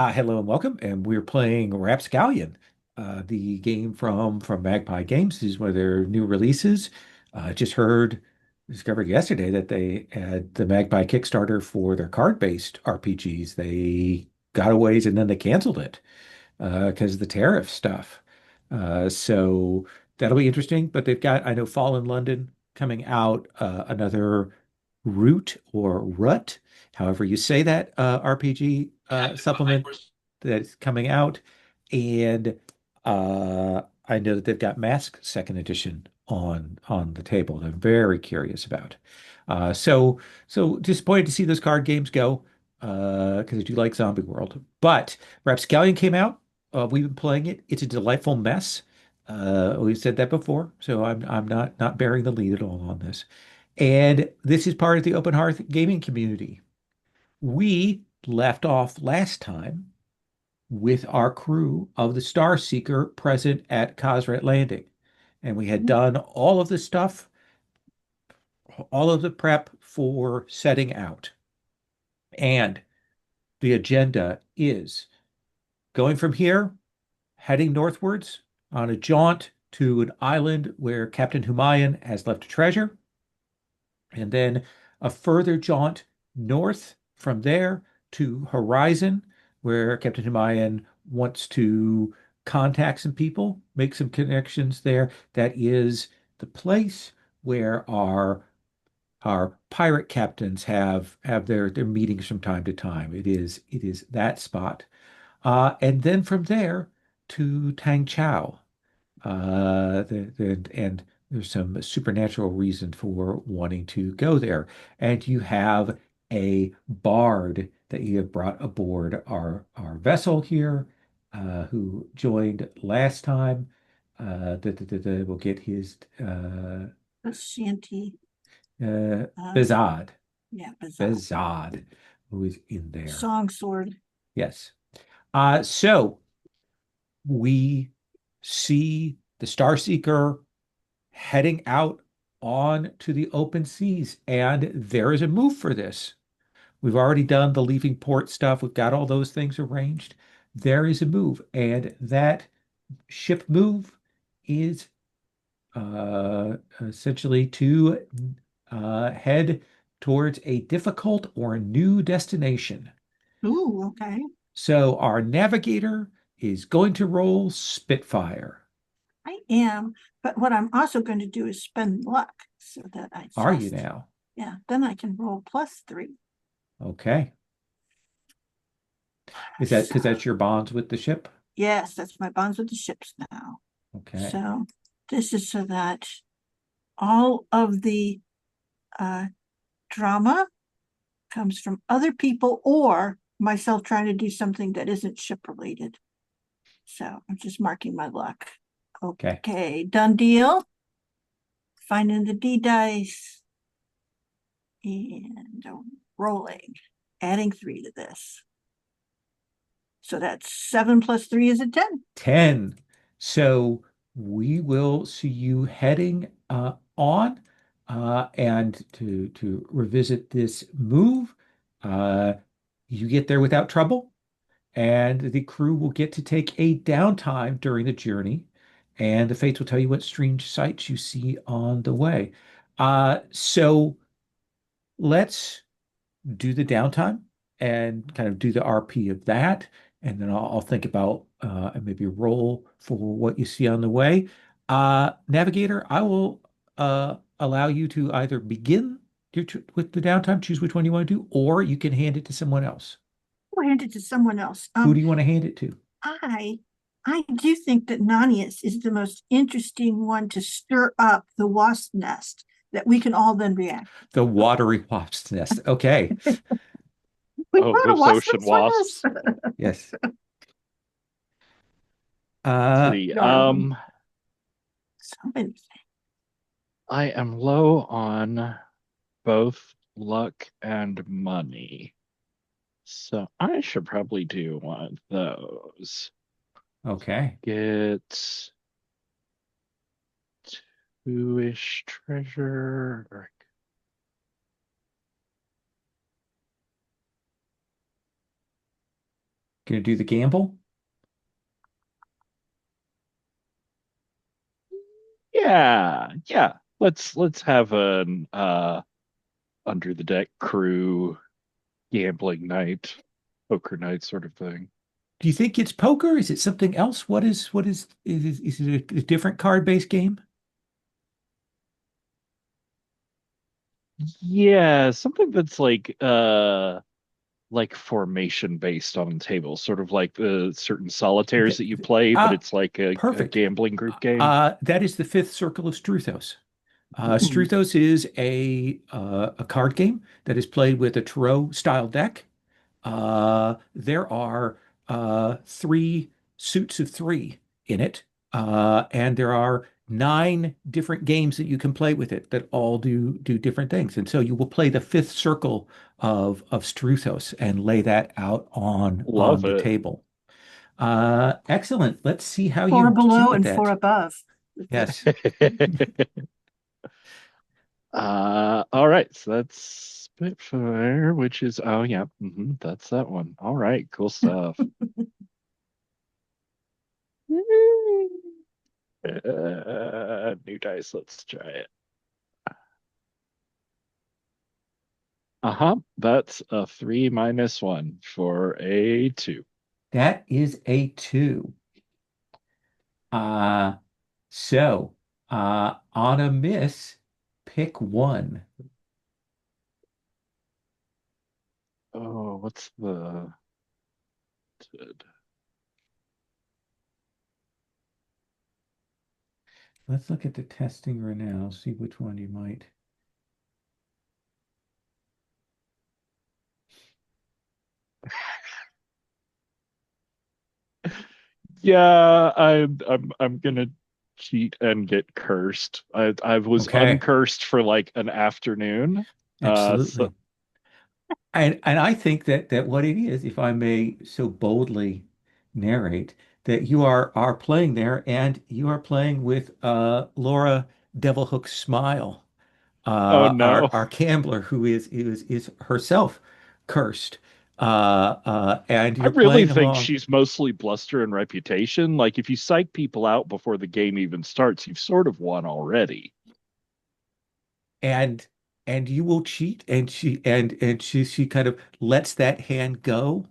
Hello and welcome, and we're playing Rapscallion, the game from Magpie Games. This is one of their new releases. Just discovered yesterday that they had the Magpie Kickstarter for their card-based RPGs. They got a ways and then they canceled it because of the tariff stuff. So that'll be interesting. But they've got, I know, Fall in London coming out, another Root or Rut, however you say that, RPG supplement that's coming out. And I know that they've got Mask second edition on the table. That I'm very curious about. So disappointed to see those card games go because I do like Zombie World. But Rapscallion came out. We've been playing it. It's a delightful mess. We've said that before, so I'm not bearing the lead at all on this. And this is part of the Open Hearth Gaming Community. We left off last time with our crew of the Star Seeker present at Kazrat Landing. And we had done all of the stuff, all of the prep for setting out. And the agenda is going from here, heading northwards on a jaunt to an island where Captain Humayun has left a treasure, and then a further jaunt north from there to Horizon, where Captain Humayun wants to contact some people, make some connections there. That is the place where our pirate captains have their meetings from time to time. It is that spot. And then from there to Tang Chao. And there's some supernatural reason for wanting to go there. And you have a bard that you have brought aboard our vessel here, who joined last time. We'll get his Shanty. Um, Bezad. yeah, bizarre. Bezad, who is in there. Song sword. Yes. So we see the Starseeker heading out on to the open seas, and there is a move for this. We've already done the leaving port stuff. We've got all those things arranged. There is a move, and that ship move is essentially to head towards a difficult or new destination. Ooh, okay. So our navigator is going to roll Spitfire. I am. But what I'm also going to do is spend luck so that I Are you just, now? yeah, then I can roll +3. Okay. Is that So, because that's your bonds with the ship? yes, that's my bonds with the ships now. Okay. So this is so that all of the uh, drama comes from other people or myself trying to do something that isn't ship related. So I'm just marking my luck. Okay. Okay, done deal. Finding the D dice and rolling, adding 3 to this. So that's 7 plus 3 is a 10. 10. So we will see you heading on, and to revisit this move. Uh, you get there without trouble, and the crew will get to take a downtime during the journey, and the fates will tell you what strange sights you see on the way. So let's do the downtime and kind of do the RP of that. And then I'll think about and maybe roll for what you see on the way. Navigator, I will allow you to either begin with the downtime, choose which one you want to do, or you can hand it to someone else. We'll hand it to someone else. Who do you want to hand it to? I I do think that Nanius is the most interesting one to stir up the wasp nest that we can all then react. The watery wasp's nest. Okay. We Oh, brought a those wasp ocean nest with us. wasps. Yes. Let's Uh, see. Darling. Somebody I am low on both luck and money. So I should probably do one of those. okay. Get two-ish treasure. Gonna do the gamble? Yeah, yeah. Let's have an under the deck crew gambling night, poker night sort of thing. Do you think it's poker? Is it something else? Is it a different card-based game? Yeah, something that's like formation based on the table, sort of like the certain solitaires Th- that you play, but ah, it's like a Perfect. gambling group game. That is the fifth circle of Struthos. Hmm. Struthos is a card game that is played with a Tarot style deck. There are three suits of three in it, and there are nine different games that you can play with it that all do different things. And so you will play the fifth circle of Struthos and lay that out on Love the it. table. Excellent. Let's see how Four you do below at and four that. above. Yes. All right, so that's Spitfire, which is oh yeah, that's that one. All right, cool stuff. New dice, let's try it. Uh-huh, that's a 3 - 1 for a 2. That is a two. Uh, so on a miss, pick one. Oh, what's the Let's look at the testing right now, see which one you might. Yeah, I'm gonna cheat and get cursed. I was Okay, uncursed for like an afternoon. So absolutely. And I think that what it is, if I may so boldly narrate, that you are playing there and you are playing with Laura Devilhook Smile, oh no. our gambler who is herself cursed. And I you're really playing think along. she's mostly bluster and reputation. Like if you psych people out before the game even starts, you've sort of won already. and and you will cheat and she kind of lets that hand go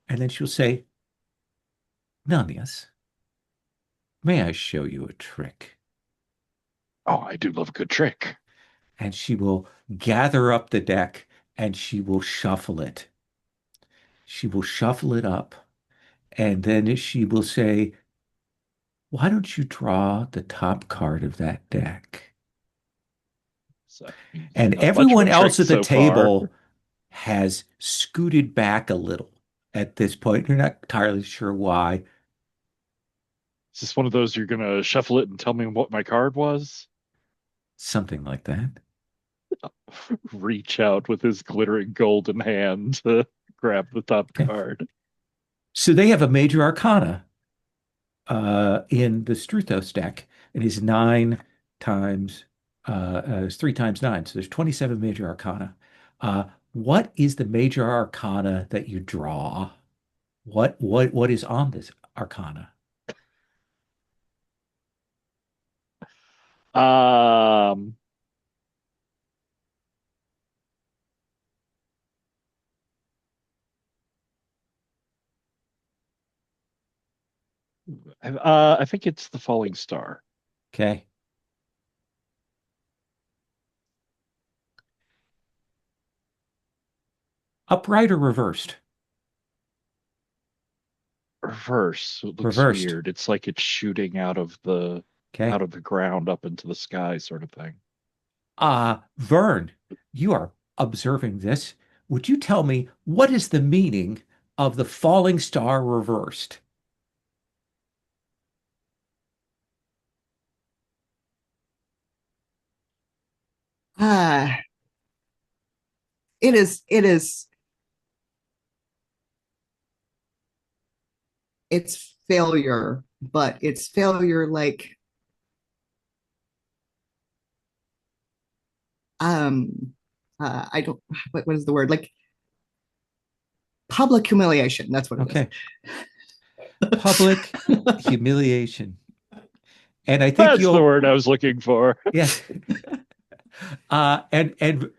and then she'll say, Nanias, may I show you a trick? Oh, I do love a good trick. And she will gather up the deck and she will shuffle it up and then she will say, why don't you draw the top card of that deck? So And not much of a everyone else trick at the so far. table has scooted back a little at this point. You're not entirely sure why. Is this one of those you're gonna shuffle it and tell me what my card was? Something like that. Reach out with his glittering golden hand to grab the top Okay. card. So they have a major arcana in the Struthos deck. It is nine times, it's 3 times 9. So there's 27 major arcana. Uh, what is the major arcana that you draw? What is on this arcana? Um, I think it's the falling star. Okay. Upright or reversed? Reverse. It looks Reversed. weird. It's like it's shooting Okay. out of the ground up into the sky, sort of thing. Vern, you are observing this. Would you tell me what is the meaning of the falling star reversed? Ah, it is it's failure, but it's failure like um I don't what is the word? Like Public humiliation. That's what it is. Okay. Public humiliation. And I think That's the you'll, word I was looking for. yes. And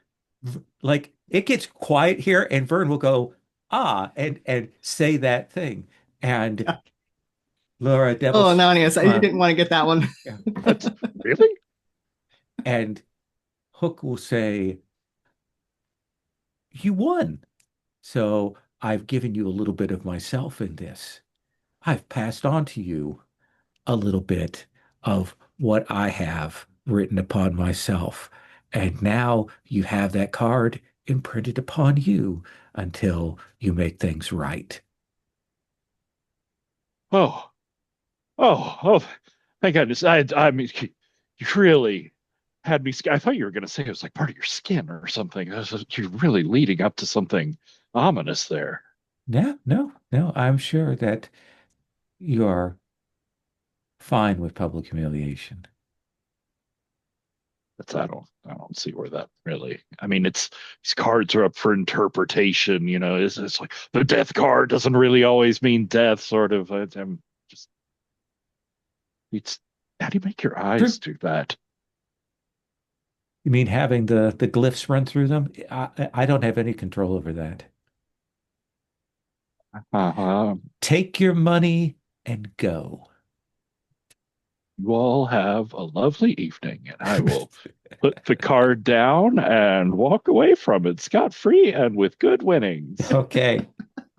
like it gets quiet here, and Vern will go, ah, and say that thing. And Yeah. Laura Devil Oh, Nanias, you smile. didn't want to get that one. Yeah. That's really? And Hook will say, you won. So I've given you a little bit of myself in this. I've passed on to you a little bit of what I have written upon myself. And now you have that card imprinted upon you until you make things right. Oh, oh, thank goodness. I mean, you really had me scared. I thought you were going to say it was like part of your skin or something. You're really leading up to something ominous there. No, no, no, I'm sure that you are fine with public humiliation. I don't see where that really. I mean, it's these cards are up for interpretation. It's like the death card doesn't really always mean death, sort of. I'm just, it's how do you make your Sure. eyes do that? You mean having the glyphs run through them? I don't have any control over that. Uh-huh. Take your money and go. You all have a lovely evening, and I will put the card down and walk away from it scot-free and with good winnings. Okay.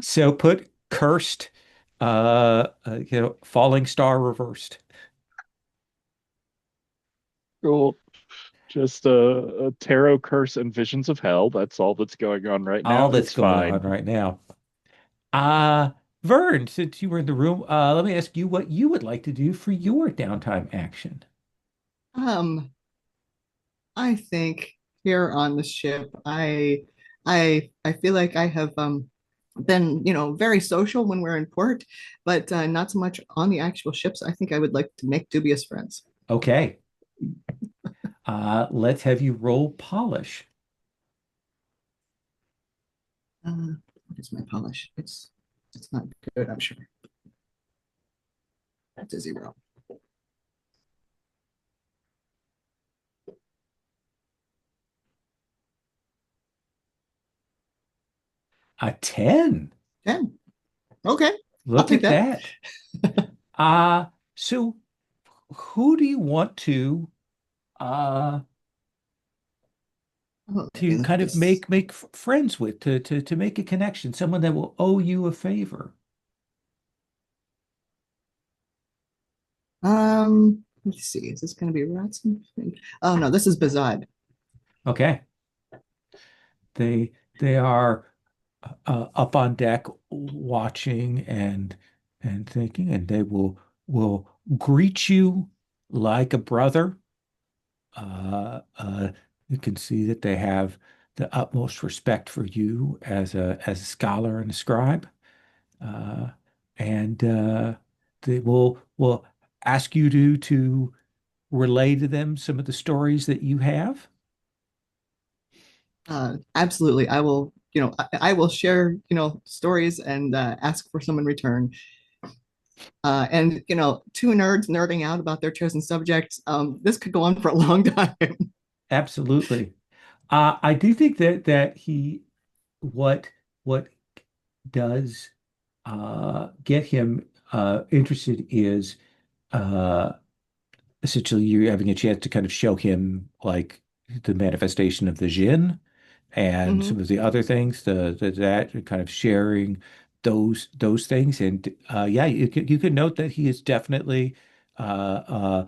So put cursed, falling star reversed. Cool. Just a tarot curse and visions of hell. That's all that's going on right All now. that's It's going on fine. right now. Uh, Vern, since you were in the room, let me ask you what you would like to do for your downtime action. Um, I think here on the ship, I feel like I have been, very social when we're in port, but not so much on the actual ships. I think I would like to make dubious friends. Okay. Let's have you roll polish. What is my polish? It's not good, I'm sure. That's a 0. A 10. 10. Okay, I'll Look take at that. that. So who do you want uh Oh, let me to look at kind of this. make friends with, to make a connection, someone that will owe you a favor? Let's see. Is this going to be rats? Oh no, this is Bazad. Okay. They are up on deck watching and thinking, and they will greet you like a brother. You can see that they have the utmost respect for you as a scholar and a scribe, uh, and they will ask you to relay to them some of the stories that you have. Absolutely. I will, I will share, stories and ask for some in return. And two nerds nerding out about their chosen subjects. This could go on for a long time. Absolutely. I do think that he what what does get him interested is uh, essentially you having a chance to kind of show him like the manifestation of the Jinn and some Mhm. of the other things, that kind of sharing those things. And yeah, you can note that he is definitely uh,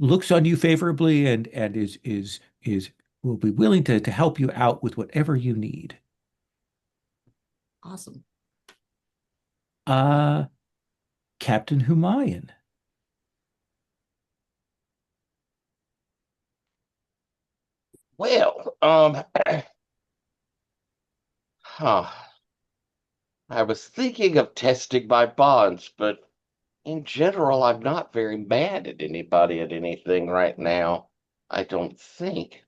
looks on you favorably and is will be willing to help you out with whatever you need. Awesome. Uh, Captain Humayan. Well, huh. I was thinking of testing my bonds, but in general, I'm not very mad at anybody at anything right now. I don't think.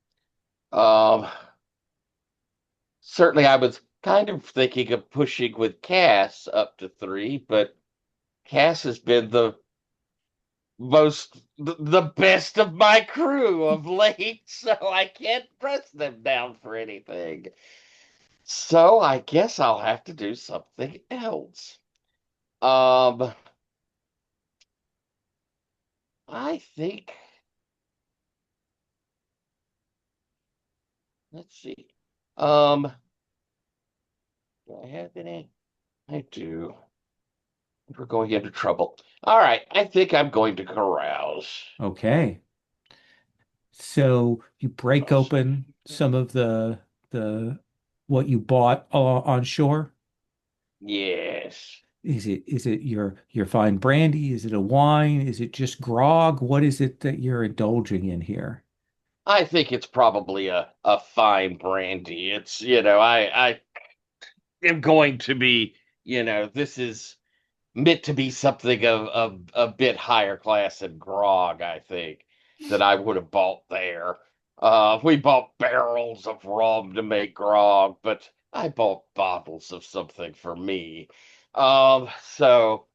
Um, Certainly I was kind of thinking of pushing with Cass up to 3, but Cass has been the best of my crew of late, so I can't press them down for anything. So I guess I'll have to do something else. Um, I think, let's see. Um, do I have any? I do. We're going into trouble. All right, I think I'm going to carouse. Okay. So you break Carouse. open some of the what you bought on shore. Yes. Is it your fine brandy? Is it a wine? Is it just grog? What is it that you're indulging in here? I think it's probably a fine brandy. I am going to be, this is meant to be something of a bit higher class than grog, I think, that I would have bought there. We bought barrels of rum to make grog, but I bought bottles of something for me. So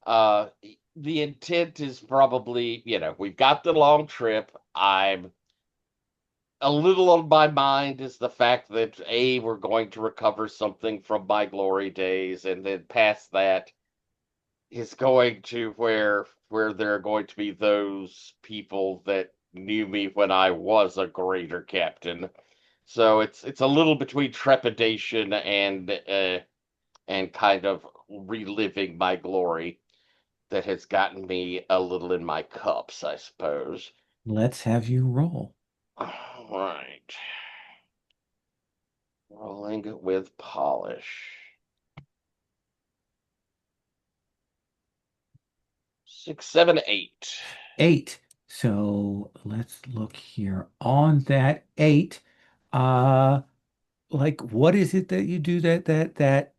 the intent is probably, we've got the long trip. I'm a little on my mind is the fact that we're going to recover something from my glory days, and then past that is going to where there are going to be those people that knew me when I was a greater captain. So it's a little between trepidation and kind of reliving my glory that has gotten me a little in my cups, I suppose. Let's have you roll. All right. Rolling with polish. 6, 7, 8. 8. So let's look here. On that 8, uh, like what is it that you do that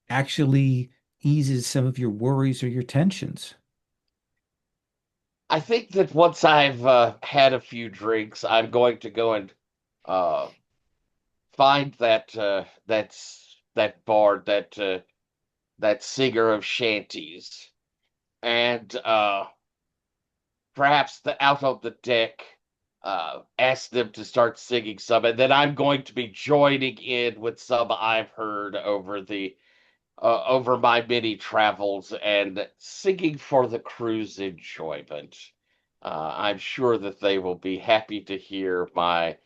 actually eases some of your worries or your tensions? I think that once I've had a few drinks, I'm going to go and uh, find that bard, that singer of shanties, and perhaps out on the deck, ask them to start singing some, and then I'm going to be joining in with some I've heard over my many travels and singing for the crew's enjoyment. I'm sure that they will be happy to hear my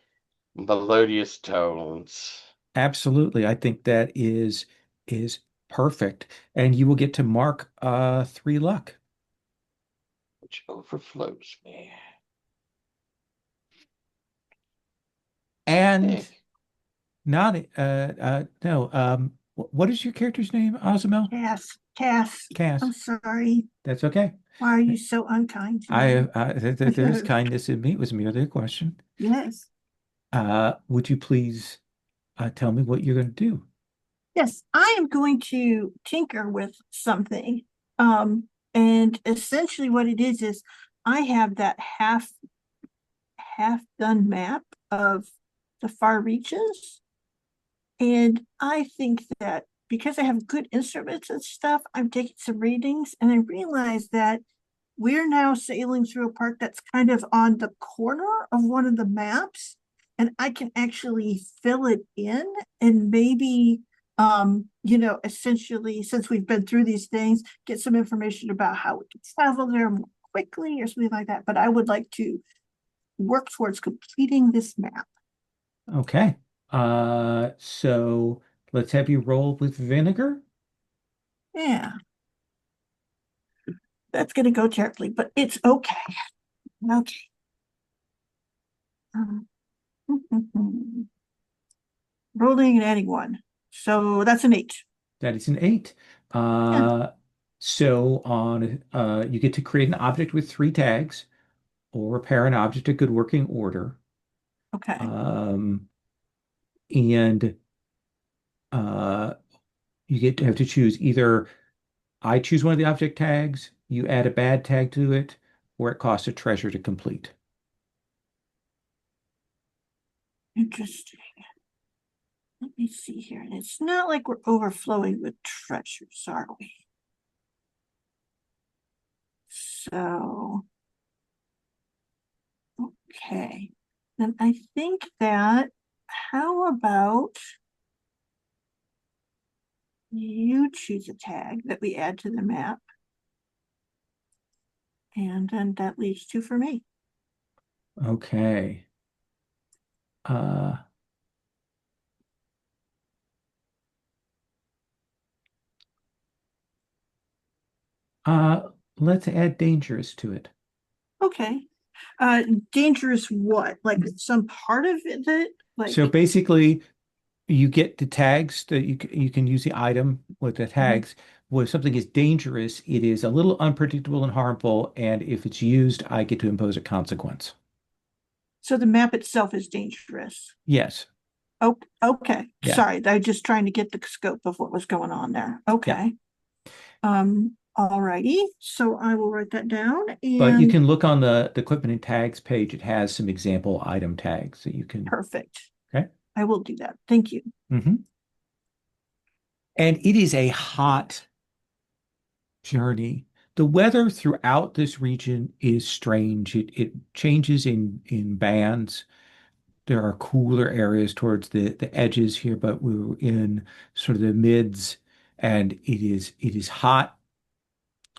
melodious tones, Absolutely. I think that is perfect. And you will get to mark 3 luck. which overflows me. And Heck, not no, what is your character's name, Ozamel? Cass, Cass. I'm sorry. That's okay. Why are you so unkind to me? There's kindness in me. It was merely a question. Yes. Would you please tell me what you're going to do? Yes, I am going to tinker with something. And essentially what it is I have that half done map of the far reaches. And I think that because I have good instruments and stuff, I'm taking some readings and I realize that we're now sailing through a park that's kind of on the corner of one of the maps. And I can actually fill it in and maybe essentially, since we've been through these things, get some information about how we can travel there more quickly or something like that. But I would like to work towards completing this map. Okay. So let's have you roll with vinegar. Yeah, that's going to go terribly, but it's okay. Okay. Um, Rolling and adding one. So that's an 8. That is an 8. Yeah. So on you get to create an object with 3 tags or repair an object to good working order. Okay. Um, and you get to have to choose either I choose one of the object tags, you add a bad tag to it, or it costs a treasure to complete. Interesting. Let me see here. And it's not like we're overflowing with treasures, are we? So, okay. Then I think that, how about you choose a tag that we add to the map? And then that leaves 2 for me. Okay. Uh, uh, let's add dangerous to it. Okay. Dangerous what? Like some part of it that, like, So basically, you get the tags that you can use the item with the tags. When something is dangerous, it is a little unpredictable and harmful, and if it's used, I get to impose a consequence. so the map itself is dangerous. Yes. Oh, okay. Yeah. Sorry, I was just trying to get the scope of what was going on there. Yeah. Okay. All righty. So I will write that down But you and can look on the equipment and tags page. It has some example item tags that you can. perfect. Okay. I will do that. Thank you. And it is a hot journey. The weather throughout this region is strange. It changes in bands. There are cooler areas towards the edges here, but we're in sort of the mids, and it is hot.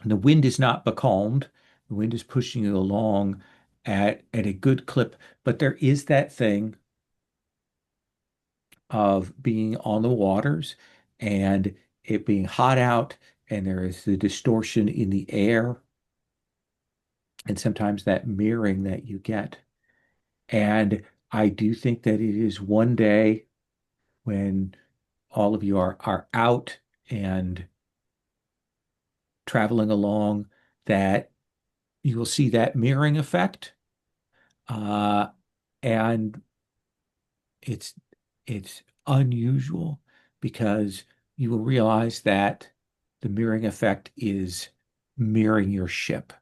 The wind is not becalmed. The wind is pushing you along at a good clip, but there is that thing of being on the waters and it being hot out, and there is the distortion in the air, and sometimes that mirroring that you get. And I do think that it is one day when all of you are out and traveling along that you will see that mirroring effect. Uh, and it's it's unusual because you will realize that the mirroring effect is mirroring your ship.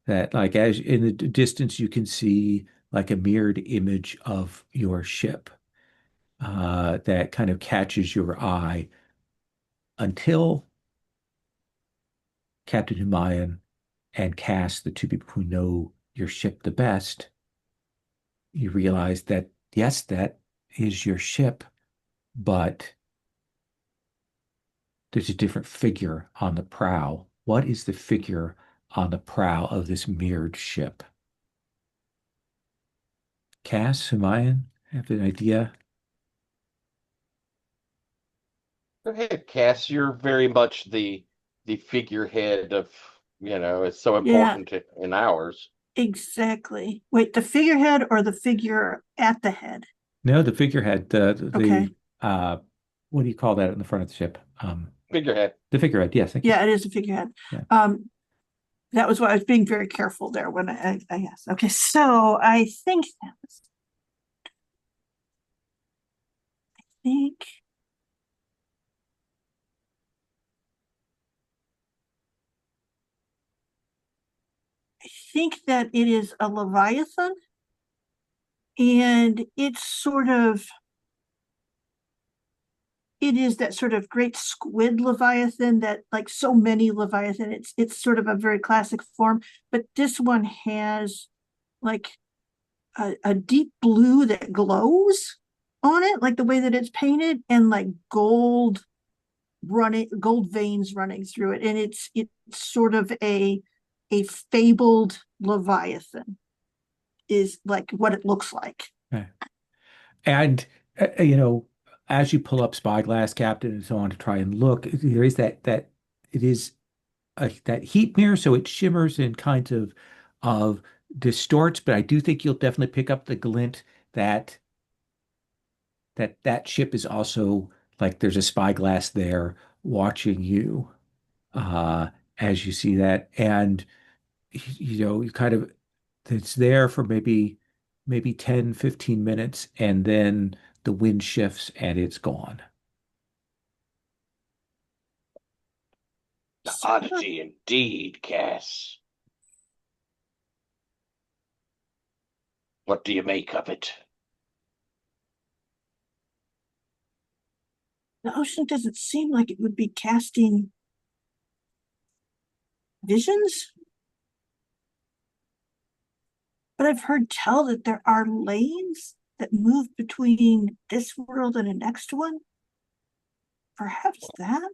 That like as in the distance you can see like a mirrored image of your ship that kind of catches your eye until Captain Humayan and Cass, the two people who know your ship the best, you realize that yes, that is your ship, but there's a different figure on the prow. What is the figure on the prow of this mirrored ship? Cass, Humayan, have an idea? Go ahead, Cass. You're very much the figurehead of, it's so Yeah, important in ours. exactly. Wait, the figurehead or the figure at the head? No, the figurehead, the Okay. what do you call that in the front of the ship? Figurehead. The figurehead. Yes, thank you. Yeah, it is a figurehead. Yeah. That was why I was being very careful there when I yes. Okay, so think I think that it is a Leviathan, and it is that sort of great squid Leviathan that, like so many Leviathan, it's sort of a very classic form, but this one has like a deep blue that glows on it, like the way that it's painted, and like gold veins running through it, and it's sort of a fabled Leviathan is like what it looks like. Okay. And as you pull up Spyglass Captain and so on to try and look, there is that it is that heat mirror, so it shimmers and kinds of distorts, but I do think you'll definitely pick up the glint that that ship is also like there's a spyglass there watching you uh as you see that. And you kind of it's there for maybe 10, 15 minutes, and then the wind shifts and it's gone. The oddity indeed, Cass. What do you make of it? The ocean doesn't seem like it would be casting visions, but I've heard tell that there are lanes that move between this world and the next one. Perhaps that?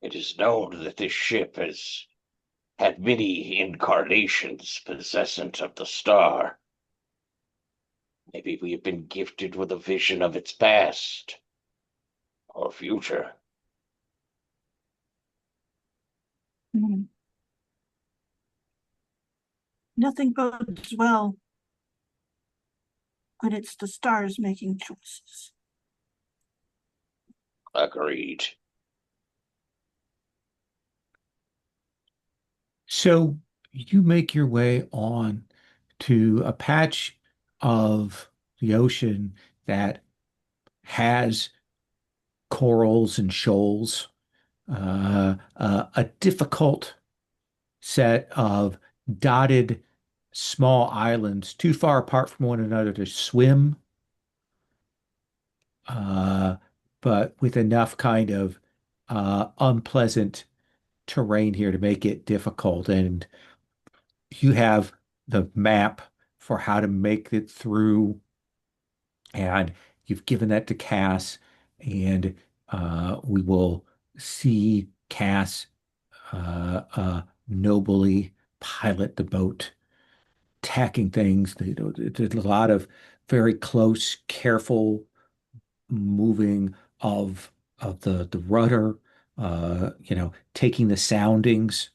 It is known that this ship has had many incarnations possessant of the star. Maybe we have been gifted with a vision of its past or future. Hmm. Nothing bodes well when it's the stars making choices. Agreed. So you make your way on to a patch of the ocean that has corals and shoals, a difficult set of dotted small islands too far apart from one another to swim, uh, but with enough kind of unpleasant terrain here to make it difficult. And you have the map for how to make it through, and you've given that to Cass, and we will see Cass nobly pilot the boat, tacking things. There's a lot of very close, careful moving of the rudder, taking the soundings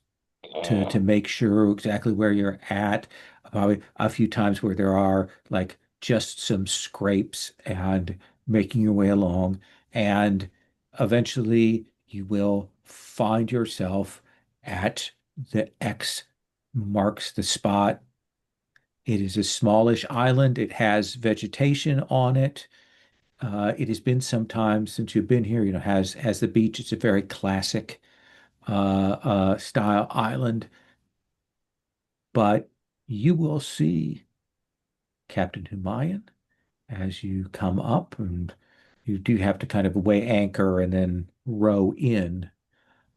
to make sure exactly where you're at. Probably a few times where there are like just some scrapes and making your way along. And eventually you will find yourself at the X marks the spot. It is a smallish island. It has vegetation on it. It has been some time since you've been here. Has the beach. It's a very classic style island, but you will see Captain Humayan as you come up, and you do have to kind of weigh anchor and then row in.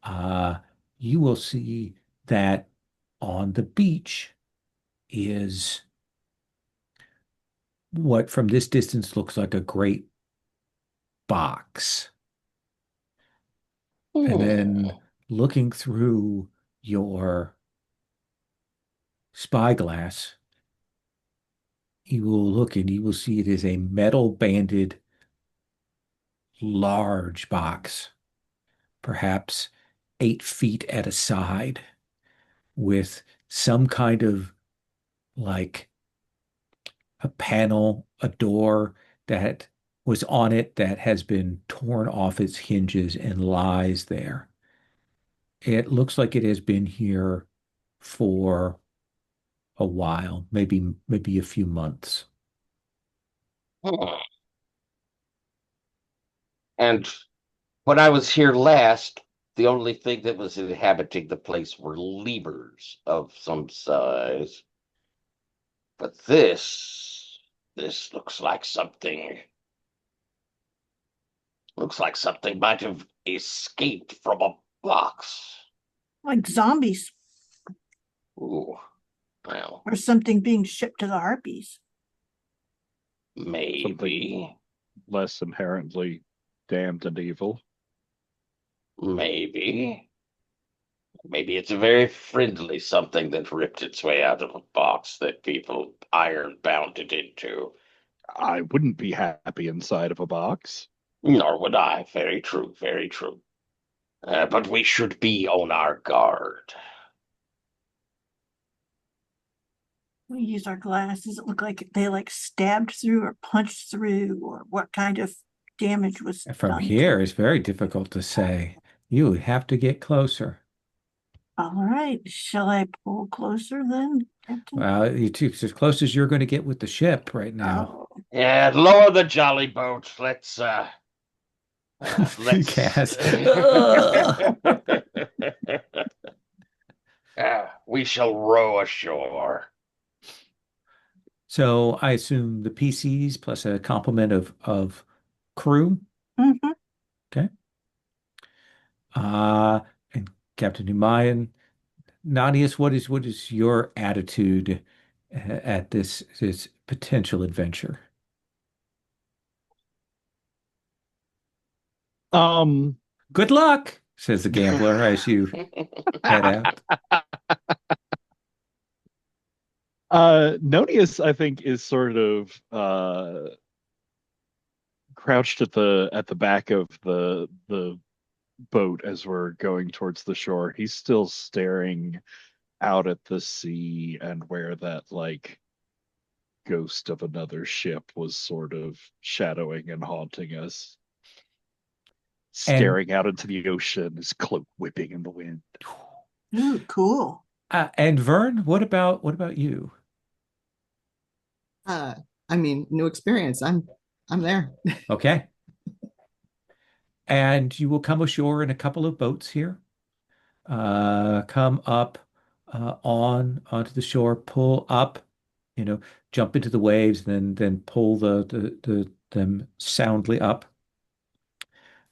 Uh, you will see that on the beach is what from this distance looks like a great box. And then looking through your spyglass, you will look and you will see it is a metal banded large box, perhaps 8 feet at a side, with some kind of like a panel, a door that was on it that has been torn off its hinges and lies there. It looks like it has been here for a while, maybe a few months. And when I was here last, the only thing that was inhabiting the place were lemurs of some size. But this looks like something might have escaped from a box. Like zombies Ooh, well, or something being shipped to the harpies. maybe, Less inherently damned and evil. maybe, maybe it's a very friendly something that ripped its way out of a box that people iron bound it into. I wouldn't be happy inside of a box. Nor would I. Very true, very true. But we should be on our guard. We use our glass. Does it look like they like stabbed through or punched through, or what kind of damage was From done here, to it's very difficult to say. You would have to get closer. All right. Shall I pull closer then, Captain? Well, it's as close as you're going to get with the ship right now. Oh, Yeah, lower the jolly boat. Let's. Cass. Ugh. We shall row ashore. So I assume the PCs plus a complement of crew. mhm. And Captain Humayan, Nanius, what is your attitude at this potential adventure? Um, Good luck, says the gambler as you head out. Nonius, I think, is sort of crouched at the back of the boat as we're going towards the shore. He's still staring out at the sea and where that like ghost of another ship was sort of shadowing and haunting us. And Staring out into the ocean, his cloak whipping in the wind. Ooh, cool. and Vern, what about you? Uh, I mean, new experience. I'm there. Okay. And you will come ashore in a couple of boats here. Come up onto the shore, pull up, you know, jump into the waves, then pull them soundly up.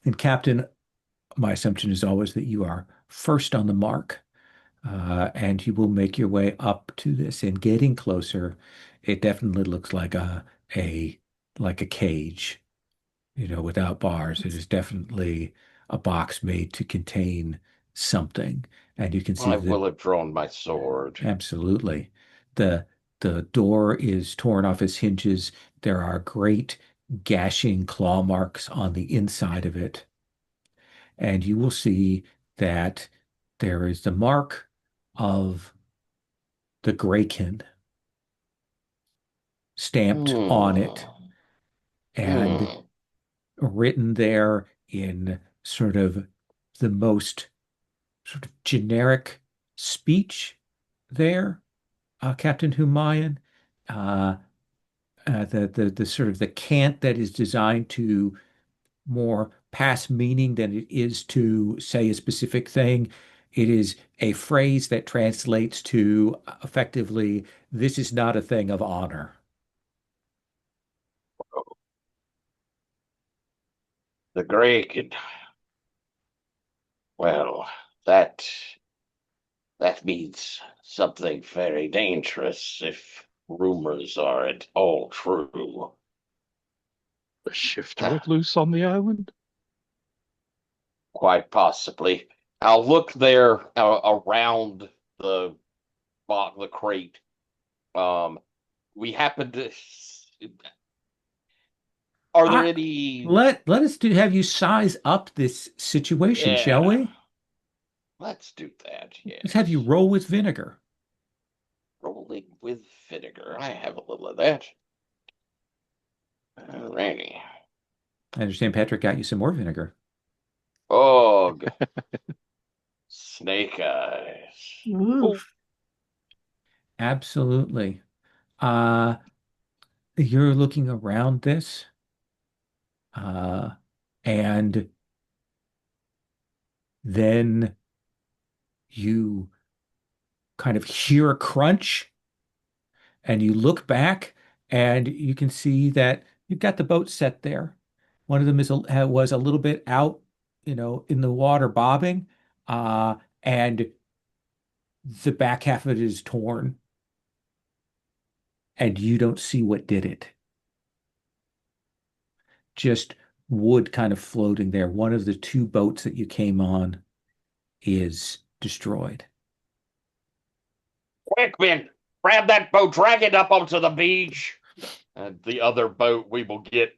And Captain, my assumption is always that you are first on the mark, and you will make your way up to this. And getting closer, it definitely looks a like a cage, without bars. It is definitely a box made to contain something. And you can see I that will have drawn my sword. absolutely the the door is torn off its hinges. There are great gashing claw marks on the inside of it. And you will see that there is the mark of the Graykin stamped on it Hmm. and Hmm. written there in sort of the most sort of generic speech there, Captain Humayan. Uh, the sort of the cant that is designed to more pass meaning than it is to say a specific thing. It is a phrase that translates to effectively, this is not a thing of honor. The Greek. Well, that means something very dangerous if rumors are at all true. A shift broke loose on the island. Quite possibly. I'll look there around the the crate. Um, we happen to. Are there I, any? let us have you size up this situation, shall Yeah, we? let's do that. Let's have you Yes. roll with vinegar. Rolling with vinegar. I have a little of that. Alrighty. I understand Patrick got you some more vinegar. Oh, snake eyes. Ooh, Oh, Absolutely. Uh, you're looking around this, uh, and then you kind of hear a crunch, and you look back, and you can see that you've got the boat set there. One of them was a little bit out, in the water bobbing, and the back half of it is torn, and you don't see what did it. Just wood kind of floating there. One of the two boats that you came on is destroyed. Quick, man. Grab that boat, drag it up onto the beach. And the other boat we will get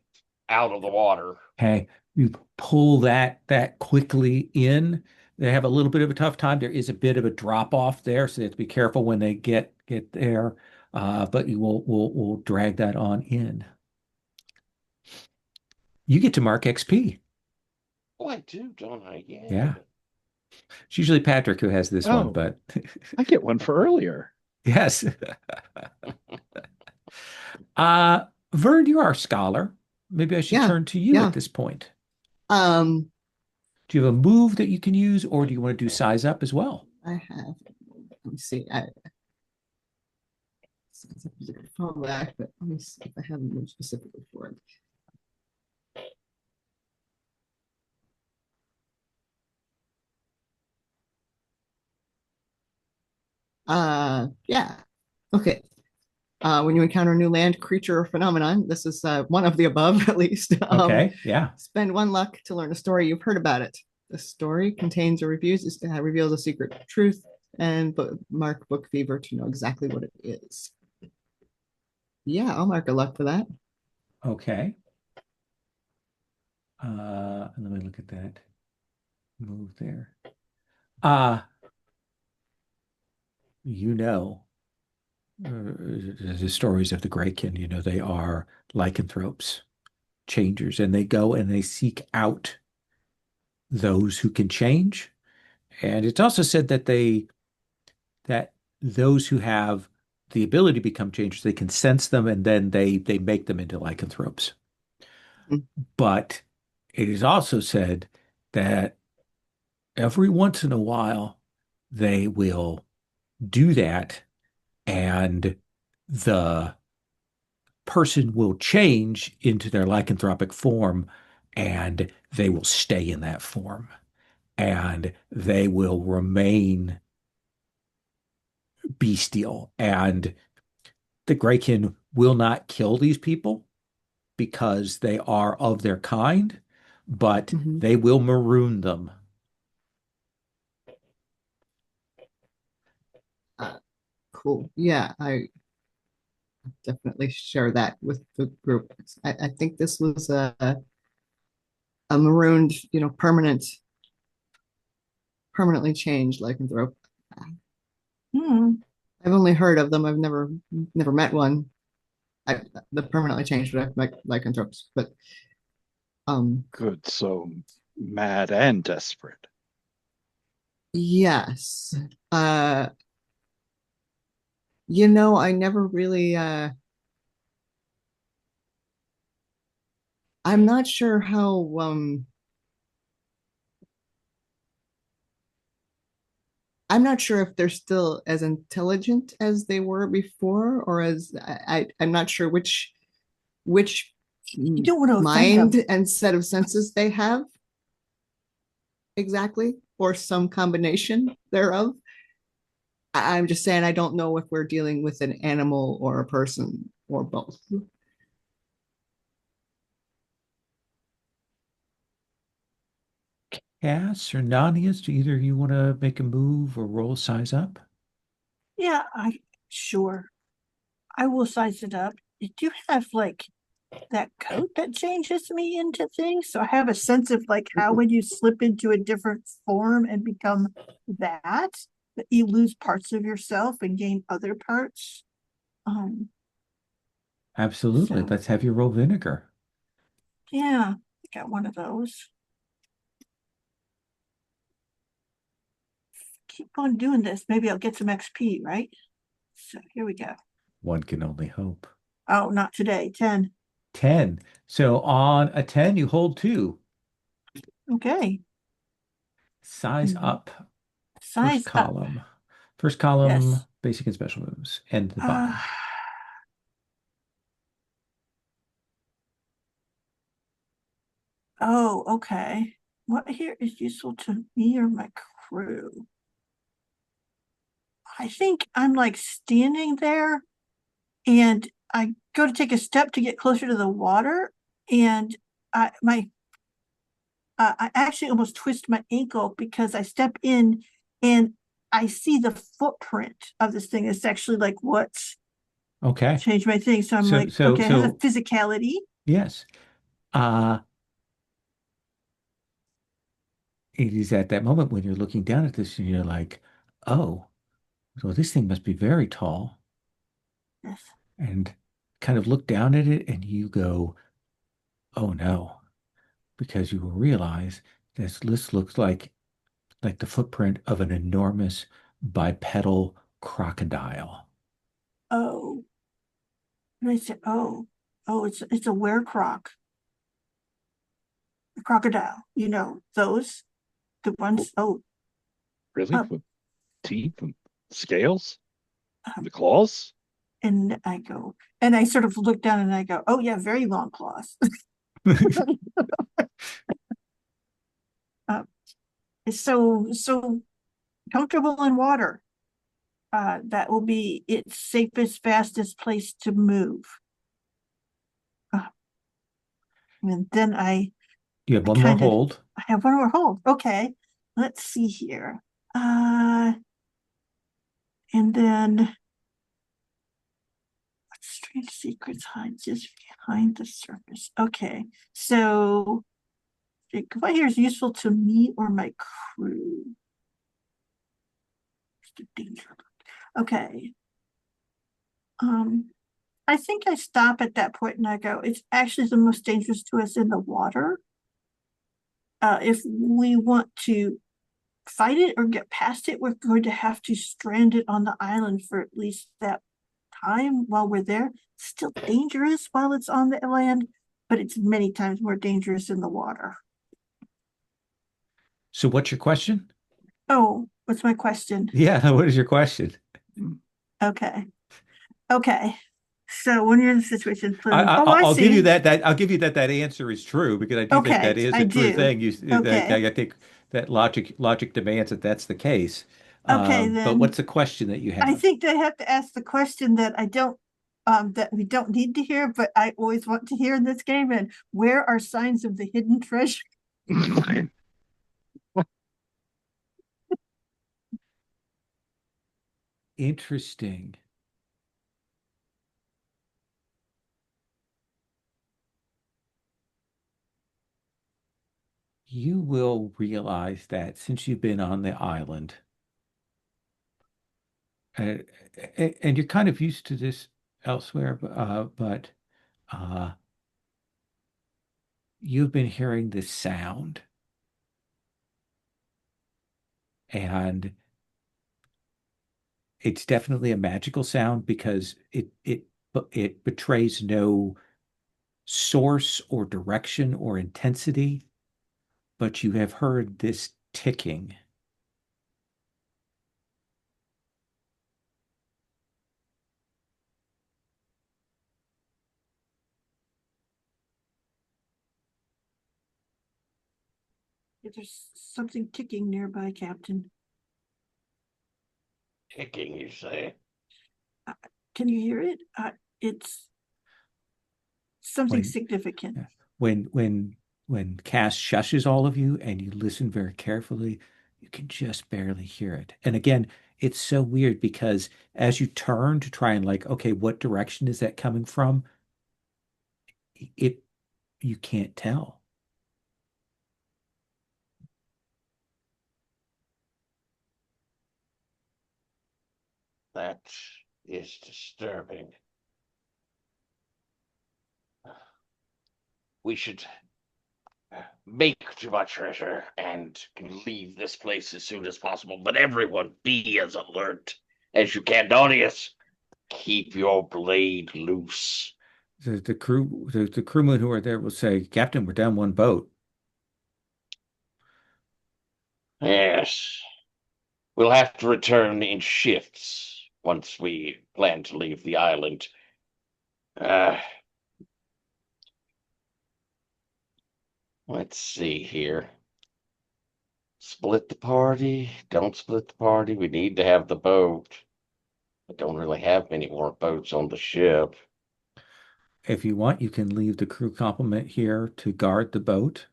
out of the water. Okay, you pull that quickly in. They have a little bit of a tough time. There is a bit of a drop off there, so they have to be careful when they get there. But you will drag that on in. You get to mark XP. Oh, I do, don't I? Yeah, Yeah. it's usually Patrick who has this one, oh, but I get one for earlier. yes. Uh, Vern, you are a scholar. Maybe I should Yeah, turn to you at yeah. this point. Um, Do you have a move that you can use, or do you want to do size up as well? I have. Let me see. I fall back, but let me see if I have a move specifically for it. Yeah. Okay. When you encounter a new land, creature, or phenomenon, this is one of the above at least. Okay, yeah. Spend 1 luck to learn a story you've heard about it. The story contains or reveals a secret truth, and mark book fever to know exactly what it is. Yeah, I'll mark a luck for that. Okay. Let me look at that move there. Uh, you know, the stories of the Greykin, they are lycanthropes, changers, and they go and they seek out those who can change. And it's also said that those who have the ability to become changers, they can sense them and then they make them into lycanthropes. Mhm. But it is also said that every once in a while they will do that and the person will change into their lycanthropic form and they will stay in that form and they will remain bestial. And the Greykin will not kill these people because they are of their kind, but Mhm. they will maroon them. Uh, cool. Yeah, I definitely share that with the group. I think this was a marooned, permanently changed lycanthrope. Hmm. I've only heard of them. I've never met one. The permanently changed lycanthropes, but um, Good. So mad and desperate. yes. Uh, I never really. I'm not sure how. I'm not sure if they're still as intelligent as they were before, or as I'm not sure which You don't want to offend them. mind and set of senses they have exactly, or some combination thereof. I'm just saying I don't know if we're dealing with an animal or a person or both. Cass or Nanias, do either of you want to make a move or roll size up? Yeah, sure. I will size it up. You do have like that coat that changes me into things. So I have a sense of like how when you slip into a different form and become that you lose parts of yourself and gain other parts. Um, Absolutely. so Let's have you roll vinegar. yeah, I got one of those. Keep on doing this. Maybe I'll get some XP, right? So here we go. One can only hope. Oh, not today. 10. 10. So on a 10, you hold two. Okay. Size Mhm. up. First Size up. column. First column, Yes. basic and special moves. And the Uh, bottom. oh, okay. What here is useful to me or my crew? I think I'm like standing there and I go to take a step to get closer to the water and I actually almost twist my ankle because I step in and I see the footprint of this thing. It's actually like what's Okay. changed my thing. So I'm So like, so okay, it has a so physicality. yes. Uh it is at that moment when you're looking down at this and you're like, oh, well, this thing must be very tall. Yes. And kind of look down at it and you go, oh no, because you will realize this looks like the footprint of an enormous bipedal crocodile. Oh, and I said, oh, it's a werecroc, a crocodile. Those the Oh, ones. Oh, really? up, With teeth and scales? um, The claws? and I go, and I sort of look down and I go, oh yeah, very long claws. uh, it's so comfortable in water. that will be its safest, fastest place to move. And then You have I one more kind of, hold. I have one more hold. Okay, let's see here. And then what strange secrets hide just behind the surface? Okay, so what here is useful to me or my crew? Danger. Okay. I think I stop at that point and I go, it's actually the most dangerous to us in the water. If we want to fight it or get past it, we're going to have to strand it on the island for at least that time while we're there. It's still dangerous while it's on the land, but it's many times more dangerous in the water. So what's your question? Oh, what's my question? Yeah, what is your question? Okay. Okay. So when you're in the situation, I, I, I I'll give you see. that I'll give you that answer is true because I do think Okay, that is I a true do. thing. Okay. I think that logic demands that that's the case. Okay, But what's then the question that you I have? think they have to ask the question that I don't that we don't need to hear, but I always want to hear in this game. And where are signs of the hidden treasure? Interesting. You will realize that since you've been on the island, uh, and you're kind of used to this elsewhere, but uh, you've been hearing this sound, and it's definitely a magical sound because it betrays no source or direction or intensity, but you have heard this ticking. There's something ticking nearby, Captain. Ticking, you say? Can you hear it? It's something When significant. when when when Cass shushes all of you and you listen very carefully, you can just barely hear it. And again, it's so weird because as you turn to try and like, okay, what direction is that coming from? It you can't tell. That is disturbing. We should make to my treasure and leave this place as soon as possible. But everyone be as alert as you can. Donius, keep your blade loose. The crewmen who are there will say, Captain, we're down one boat. Yes. We'll have to return in shifts once we plan to leave the island. Uh, let's see here. Split the party. Don't split the party. We need to have the boat. I don't really have many more boats on the ship. If you want, you can leave the crew complement here to guard the boat,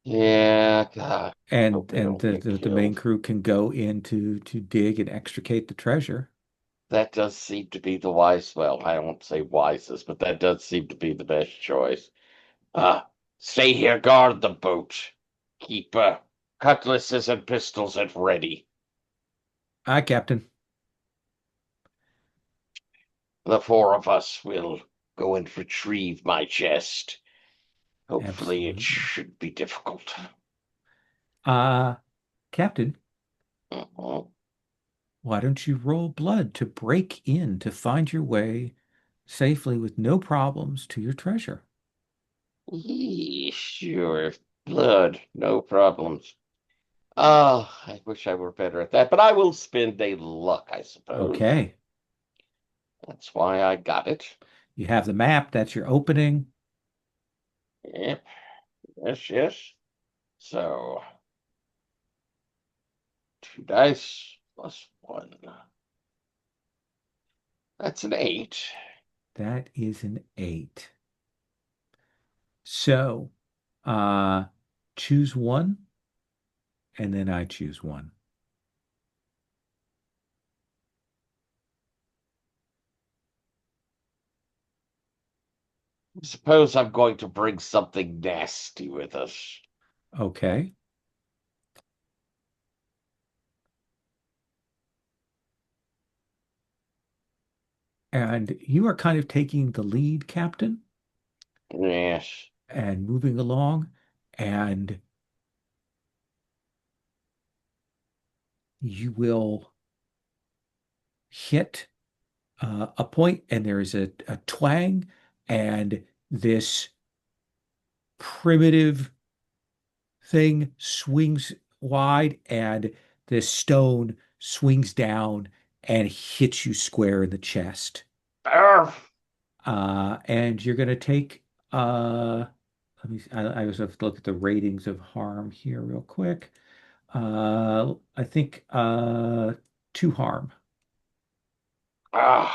Yeah, God. and Hope we don't get the main killed. crew can go in to dig and extricate the treasure. That does seem to be the wise, well, I won't say wisest, but that does seem to be the best choice. Stay here, guard the boat. Keep cutlasses and pistols at ready. Aye, Captain. The four of us will go and retrieve my chest. Hopefully, it Absolutely. should be difficult. Uh, Captain, Mhm. why don't you roll blood to break in to find your way safely with no problems to your treasure? Sure. Blood, no problems. Oh, I wish I were better at that, but I will spend a luck, I suppose. Okay. That's why I got it. You have the map, that's your opening. Yep. Yes, yes. So, two dice plus one. That's an 8. That is an 8. So, uh, choose one, and then I choose one. Suppose I'm going to bring something nasty with us. Okay. And you are kind of taking the lead, Captain, Yes. and moving along. And you will hit a point, and there is a twang, and this primitive thing swings wide, and this stone swings down and hits you square in the chest. Arf! And you're going to take, let me, I just have to look at the ratings of harm here real quick. I think 2 harm. Ah,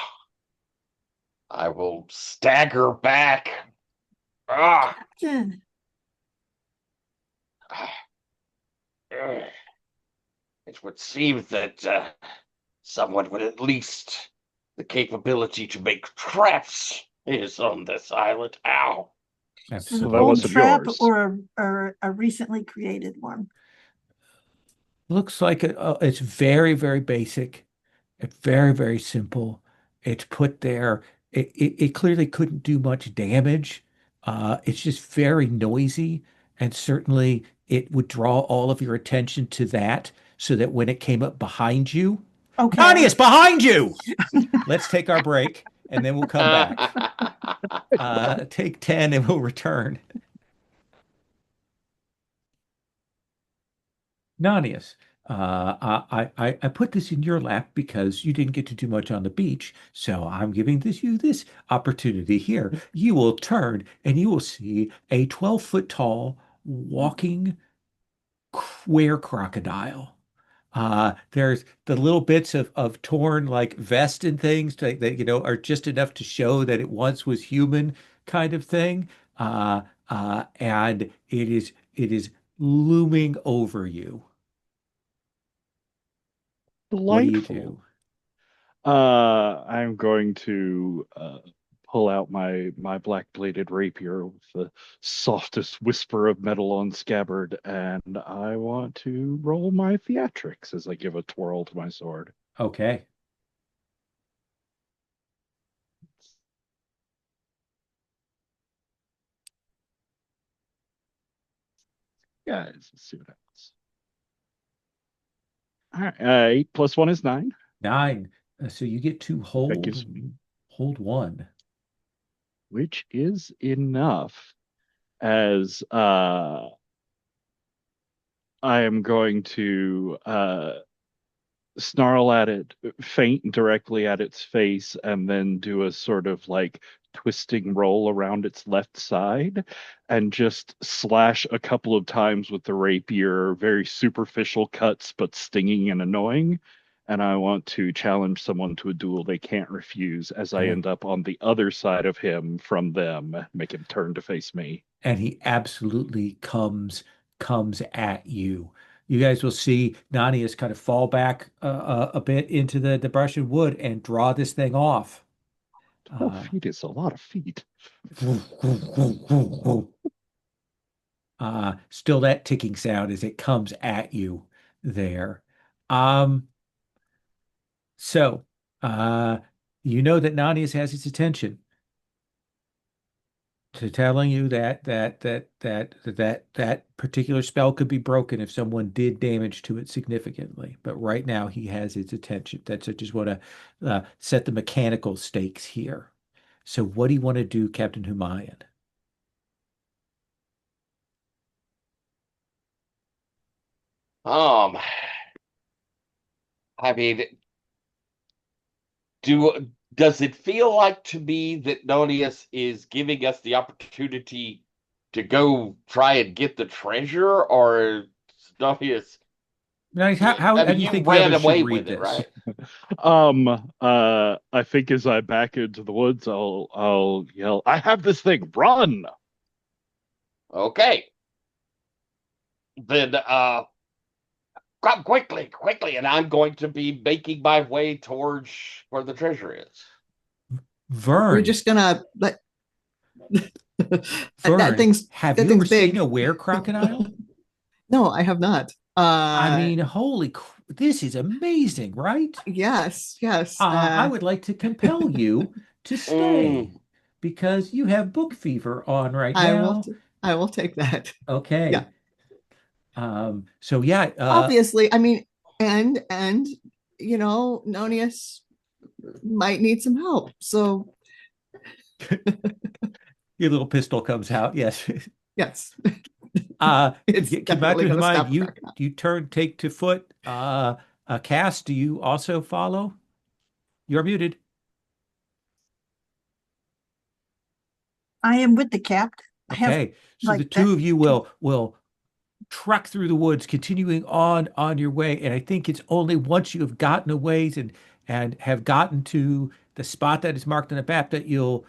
I will stagger back. Ah, Captain, it would seem that someone with at least the capability to make traps is on this island. Ow. is it an Well, that old Absolutely. wasn't trap yours. or a recently created one? Looks like it's very, very basic. It's very, very simple. It's put there. It clearly couldn't do much damage. It's just very noisy, and certainly it would draw all of your attention to that so that when it came up behind you, Okay. Nanius, behind you! Let's take our break and then we'll come back. Take 10 and we'll return. Nanius, I put this in your lap because you didn't get to do much on the beach, so I'm giving you this opportunity here. You will turn and you will see a 12-foot tall walking were crocodile. There's the little bits of torn like vest and things that are just enough to show that it once was human kind of thing. And it is looming over you. What do you Delightful. do? I'm going to pull out my black bladed rapier with the softest whisper of metal on scabbard, and I want to roll my theatrics as I give a twirl to my sword. Okay. Guys, let's see what happens. All right, 8 + 1 is 9. 9. So you get to That gives me, hold one. which is enough as I am going to snarl at it, faint directly at its face, and then do a sort of like twisting roll around its left side and just slash a couple of times with the rapier, very superficial cuts, but stinging and annoying. And I want to challenge someone to a duel they can't refuse as I Okay. end up on the other side of him from them, make him turn to face me. And he absolutely comes at you. You guys will see Nanius kind of fall back a bit into the brush and wood and draw this thing off. 12 Uh, feet is a lot of feet. Still that ticking sound as it comes at you there. Um, so you know that Nanius has its attention to telling you that particular spell could be broken if someone did damage to it significantly. But right now he has its attention. That's I just want to set the mechanical stakes here. So what do you want to do, Captain Humayan? Um, I mean, does it feel like to me that Nonius is giving us the opportunity to go try and get the treasure, or is Nonius Now, how I do mean, you you think the ran others should away read with it, this? right? I think as I back into the woods, I'll yell, "I have this thing, run!" Okay. Then come quickly, quickly, and I'm going to be making my way towards where the treasure is. We're Vern, just gonna let that Vern, thing's have that you ever thing's seen big. a were crocodile? No, I have not. I mean, this is amazing, right? Yes, yes. I would like to compel you to stay Mm, because you have book fever on right I will now. I will take that. Yeah. Okay. So yeah, Obviously, I mean, and Nonius might need some help. So your little pistol comes out. Yes. yes, it's Keep back definitely in gonna mind, stop a you crocodile. you turn take to foot. Cass, do you also follow? You're muted. I am with the capped. I have Okay. So the like two that. of you will trek through the woods, continuing on your way. And I think it's only once you have gotten a ways and have gotten to the spot that is marked on the map that you'll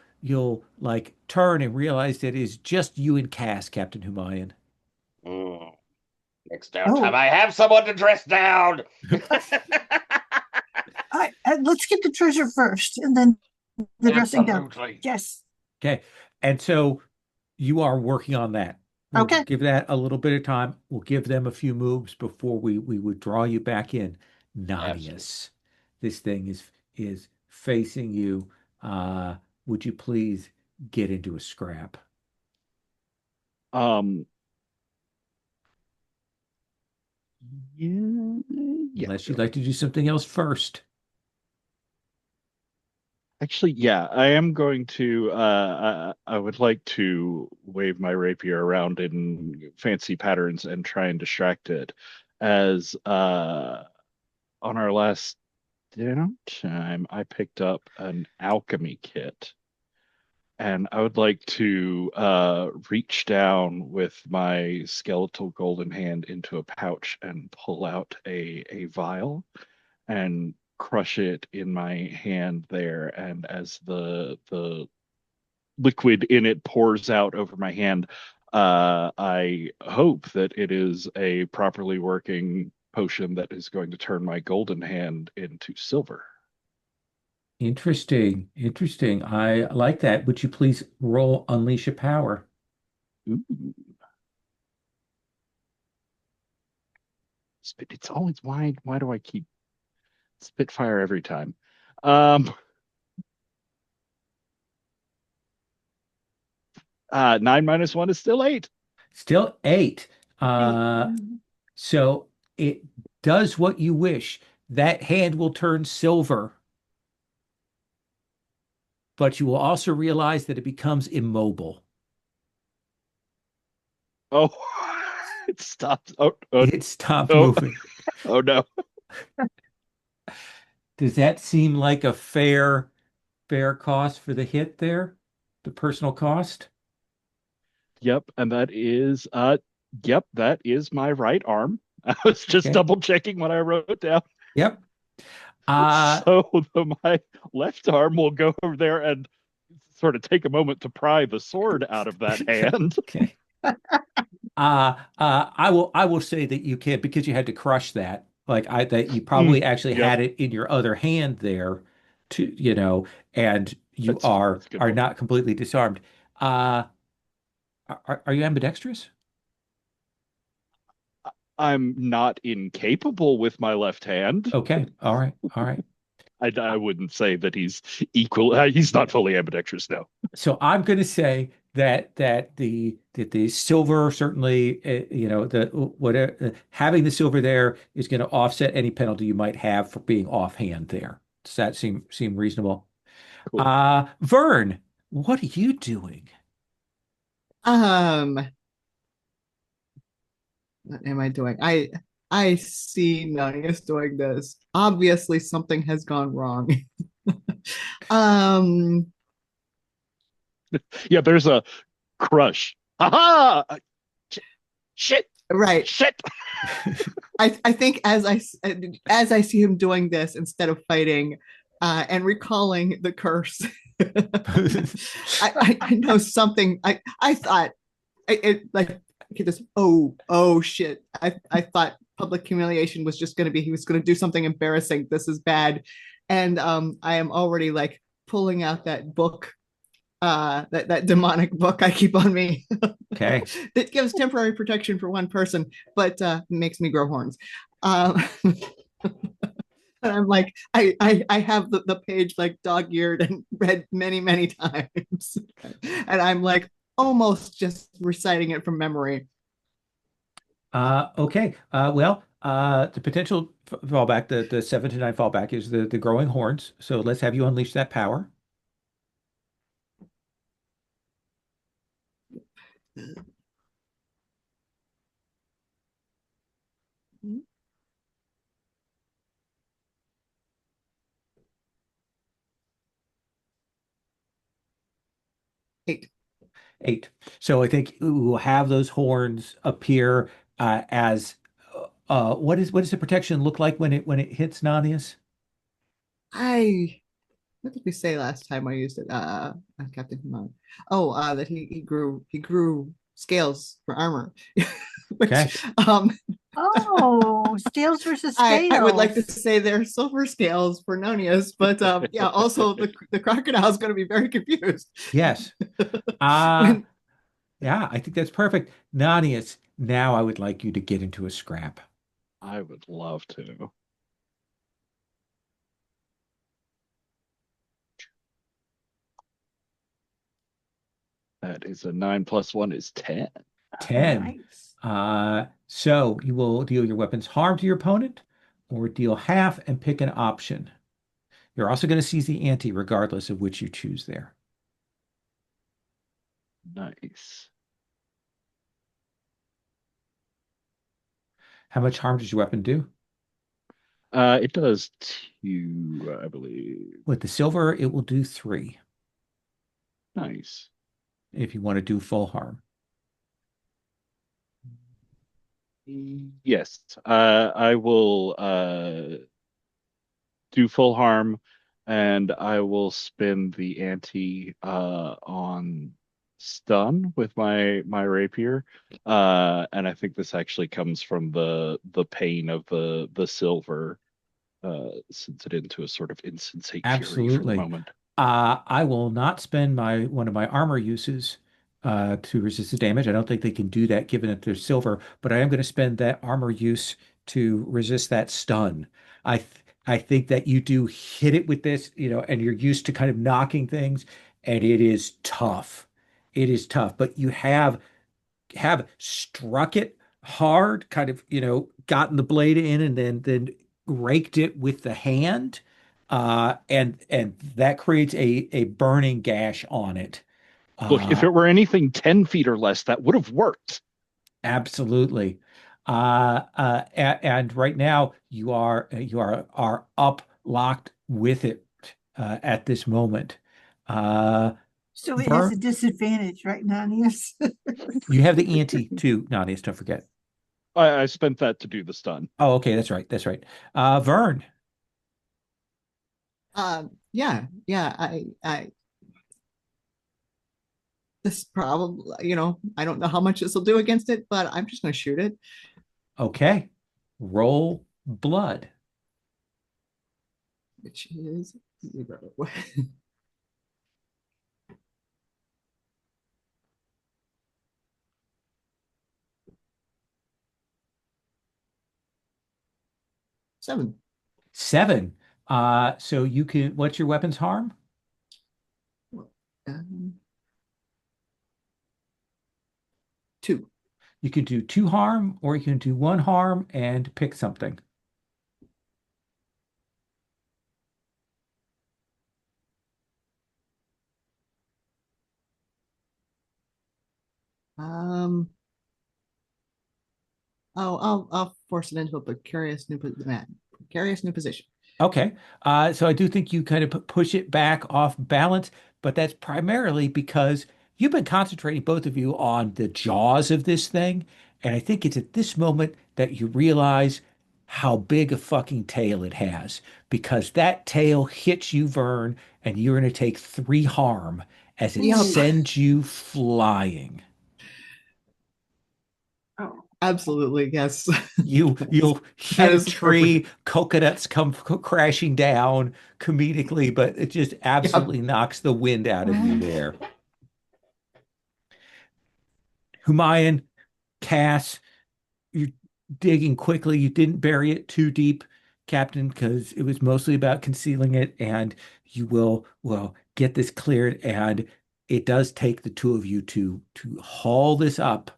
like turn and realize that it is just you and Cass, Captain Humayan. mm. Next downtime, Oh, I have someone to dress down. let's get the treasure first, and then the dressing down. Absolutely. Yes. Okay. And so you are working on that. We'll Okay. give that a little bit of time. We'll give them a few moves before we would draw you back in. Absolutely. Nanius, this thing is facing you. Uh, would you please get into a scrap? Um, yeah, yeah. Unless you'd like to do something else first. Actually, yeah, I am going to. I would like to wave my rapier around in fancy patterns and try and distract it, as on our last downtime, I picked up an alchemy kit, and I would like to reach down with my skeletal golden hand into a pouch and pull out a vial and crush it in my hand there. And as the liquid in it pours out over my hand, I hope that it is a properly working potion that is going to turn my golden hand into silver. Interesting. Interesting. I like that. Would you please roll Unleash a Power? Ooh, it's always why. Why do I keep Spitfire every time? Um, 9 - 1 is still 8. Still 8. Hey, Uh, so it does what you wish. That hand will turn silver, but you will also realize that it becomes immobile. Oh, it stops. Oh, oh, It stopped oh, moving. oh no. Does that seem like a fair cost for the hit there? The personal cost? Yep, and yep, that is my right arm. I was just Okay. double checking what I wrote down. Yep. Uh, So my left arm will go over there and sort of take a moment to pry the sword out of that hand. okay. I will say that you can because you had to crush that. That you probably actually Yep, had it in your other hand there to, and you that's a good are point. not completely disarmed. Uh, are you ambidextrous? I'm not incapable with my left hand. Okay. All right. All right. I wouldn't say that he's equal. He's not fully ambidextrous, no. So I'm going to say that the silver certainly the whatever having the silver there is going to offset any penalty you might have for being offhand there. Does that seem reasonable? Cool. Vern, what are you doing? Um, what am I doing? I see Nanius doing this. Obviously, something has gone wrong. um, Yeah, there's a crush. Aha! Shit! right. Shit! I think as I see him doing this instead of fighting and recalling the curse, I know something. I thought it like okay, this oh shit. I thought public humiliation was just going to be he was going to do something embarrassing. This is bad, and I am already like pulling out that book that demonic book I keep on me Okay. that gives temporary protection for one person, but makes me grow horns. Um, and I'm like, I have the page like dog eared and read many, many times. And I'm like almost just reciting it from memory. Okay. Well, the potential fallback, the 7 to 9 fallback is the growing horns. So let's have you unleash that power. 8. 8. So I think we'll have those horns appear as what does the protection look like when it hits Nanius? What did we say last time I used it? Captain Himon. Oh, that he grew scales for armor, Okay. which Oh, scales versus I would like to scales. say they're silver scales for Nonius, but yeah, also the crocodile is going to be very confused Yes. Uh, when yeah, I think that's perfect. Nanius, now I would like you to get into a scrap. I would love to. That is a 9 plus 1 is 10. 10. Nice. So you will deal your weapons harm to your opponent or deal half and pick an option. You're also going to seize the ante regardless of which you choose there. Nice. How much harm does your weapon do? It does 2, I believe. With the silver, it will do 3 Nice. if you want to do full harm. Yes. I will do full harm, and I will spin the ante on stun with my rapier. And I think this actually comes from the pain of the silver, sends it into a sort of insensate fury for the Absolutely. moment. I will not spend my one of my armor uses to resist the damage. I don't think they can do that given that they're silver, but I am going to spend that armor use to resist that stun. I th I think that you do hit it with this, and you're used to kind of knocking things, and it is tough. It is tough, but you have struck it hard, kind of, gotten the blade in and then raked it with the hand. And that creates a burning gash on it. Look, if Uh, it were anything 10 feet or less, that would have worked. Absolutely. And right now you are up locked with it at this moment. Uh, So it has a Vern, disadvantage, right, Nanias? you have the ante too, Nanias, don't forget. I spent that to do the stun. Oh, okay, that's right. That's right. Vern. yeah, I this probably I don't know how much this will do against it, but I'm just going to shoot it, Okay. Roll blood. which is 0. 7. 7. So what's your weapon's harm? Um, 2. You can do 2 harm or you can do 1 harm and pick something. Um, I'll force it into a precarious new position. Okay. So I do think you kind of push it back off balance, but that's primarily because you've been concentrating, both of you, on the jaws of this thing. And I think it's at this moment that you realize how big a fucking tail it has, because that tail hits you, Vern, and you're going to take 3 harm as it Yep. Ooh. sends you flying. Oh, Absolutely, yes. You'll That hit a is perfect. tree, coconuts come crashing down comedically, but it just Yep. absolutely knocks the wind out of you mm, there. Humayan, Cass, you're digging quickly. You didn't bury it too deep, Captain, because it was mostly about concealing it, and you will, well, get this cleared. And it does take the two of you to haul this up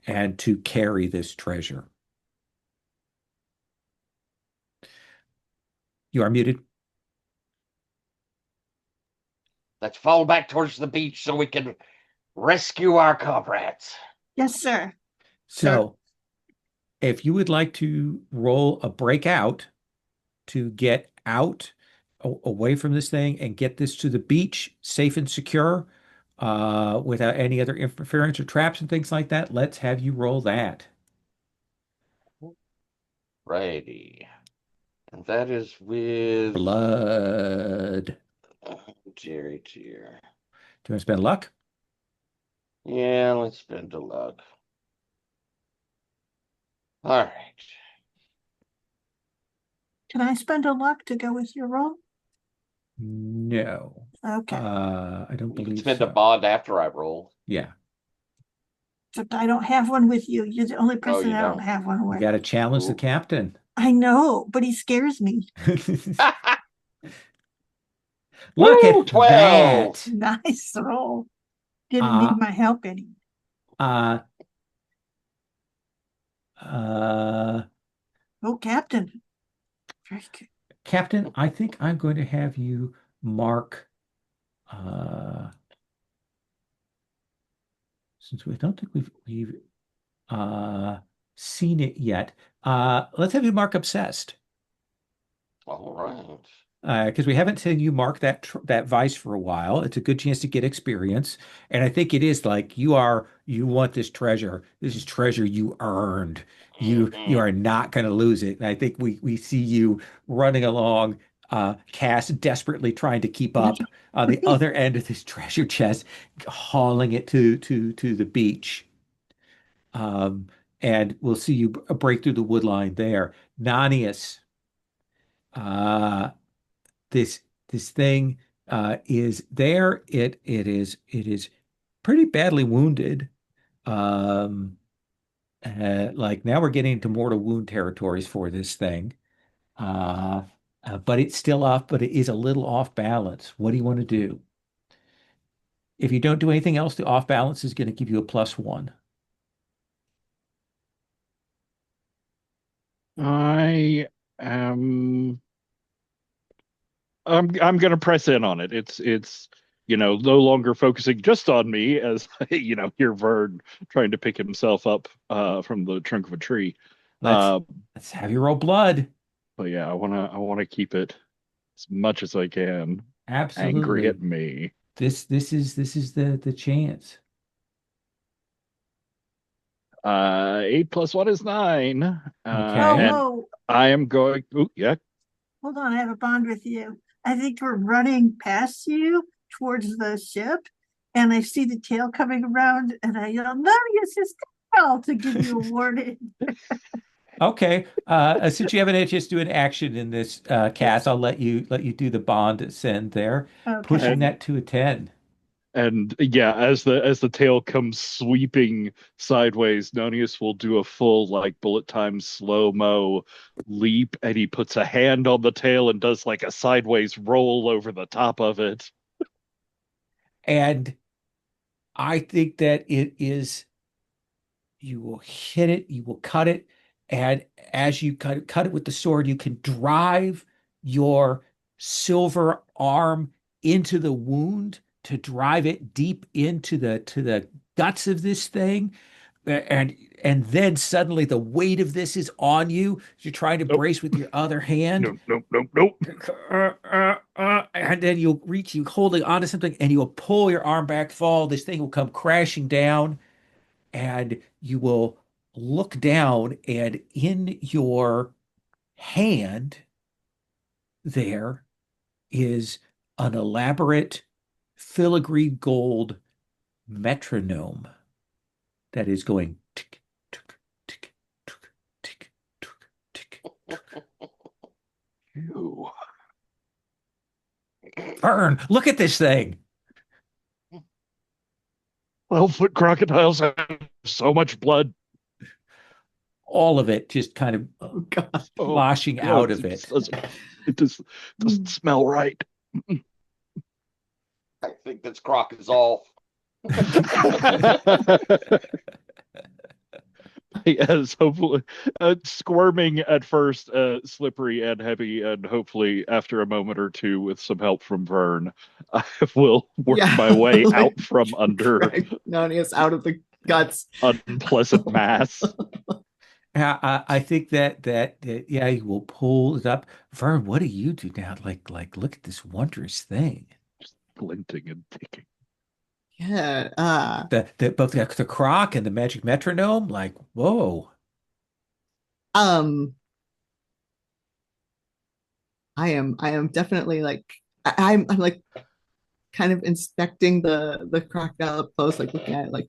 and to carry this treasure. You are muted. Let's fall back towards the beach so we can rescue our comrades. yes, sir. Sir. So if you would like to roll a breakout to get out away from this thing and get this to the beach safe and secure, without any other interference or traps and things like that, let's have you roll that. Righty. And that is with Blood. Jerry Tier. Do you want to spend luck? Yeah, let's spend a luck. All right. Can I spend a luck to go with your roll? No. Okay. I don't You can believe spend a so. bond after I roll. Yeah. Except I don't have one with you. You're the only Oh, person you I don't don't. have one You with. got to challenge the Ooh. captain. I know, but he scares me. Look Woo! at 12. that. Nice roll. Didn't need Uh, my help any. uh, uh, Oh, Captain. Very good. Captain, I think I'm going to have you mark, uh, since we don't think we've uh seen it yet. Let's have you mark obsessed. All right. Because we haven't seen you mark that vice for a while. It's a good chance to get experience. And I think it is like you want this treasure. This is treasure you earned. You Mm-hmm. are not going to lose it. And I think we see you running along, Cass desperately trying to keep up on the other end of this treasure chest, hauling it to the beach. Um, and we'll see you break through the wood line there. Nanius, uh, this this thing is there. It is pretty badly wounded. Um, like now we're getting into mortal wound territories for this thing. Uh, but it's still off, but it is a little off balance. What do you want to do? If you don't do anything else, the off balance is going to give you a +1. I am. I'm gonna press in on it. It's no longer focusing just on me as hear Vern trying to pick himself up from the trunk of a tree. Let's Uh, let's have you roll blood. but yeah, I wanna keep it as much as I can angry Absolutely. at me. This is the chance. 8 + 1 is 9. Oh, Okay. And whoa. I am going. Ooh, yeah. Hold on. I have a bond with you. I think we're running past you towards the ship, and I see the tail coming around, and I yell, "No, it's his tail!" to give you a warning. Okay. Since you haven't had a chance to do an action in this cast, I'll let you do the bond send there, Okay. pushing And that to a 10. and yeah, as the tail comes sweeping sideways, Nonius will do a full like bullet time slow-mo leap, and he puts a hand on the tail and does like a sideways roll over the top of it. And I think that it is, you will hit it, you will cut it, and as you cut it with the sword, you can drive your silver arm into the wound to drive it deep into the guts of this thing. And then suddenly the weight of this is on you. You're trying to Nope, brace with your other hand. nope, nope, nope, nope. And then you'll reach, you holding onto something, and you'll pull your arm back, fall. This thing will come crashing down, and you will look down, and in your hand there is an elaborate filigree gold metronome that is going tick, tick, tick, tick, tick, tick, tick. Ew. Vern, look at this thing. 12-foot crocodiles have so much blood. All of it just kind of Oh God. Oh sloshing out God, of it. it just doesn't smell right. I think that's crocodile. Yes, hopefully, squirming at first, slippery and heavy, and hopefully after a moment or two, with some help from Vern, I will work Yeah, my way like out from under drag Nanius out of the guts. unpleasant mass. I think that yeah, he will pull it up. Vern, what do you do now? Look at this wondrous thing. Glinting and ticking. Yeah. The both the croc and the magic metronome, like, whoa. Um, I am definitely like I'm like kind of inspecting the crocodile up close, like looking at it, like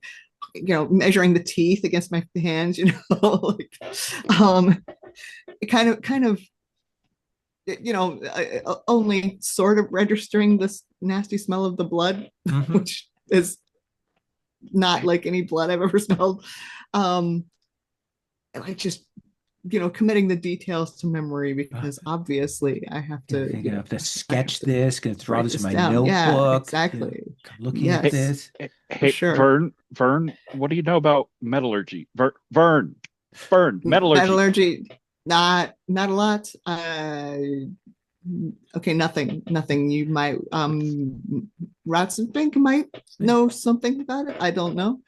measuring the teeth against my hands, like um kind of only sort of registering this nasty smell of the blood, Mhm. which is not like any blood I've ever smelled. Um, like just committing the details to memory Uh, because obviously I have yeah, to, gonna have to I have sketch to this, gonna draw write this in this my down. Yeah, notebook. exactly. I'm looking at Hey, Yes, this. for hey, sure. Vern, what do you know about metallurgy? Vern, metallurgy. Metallurgy, not a lot. Okay, nothing. You might Ratzenfink might know something about it. I don't know.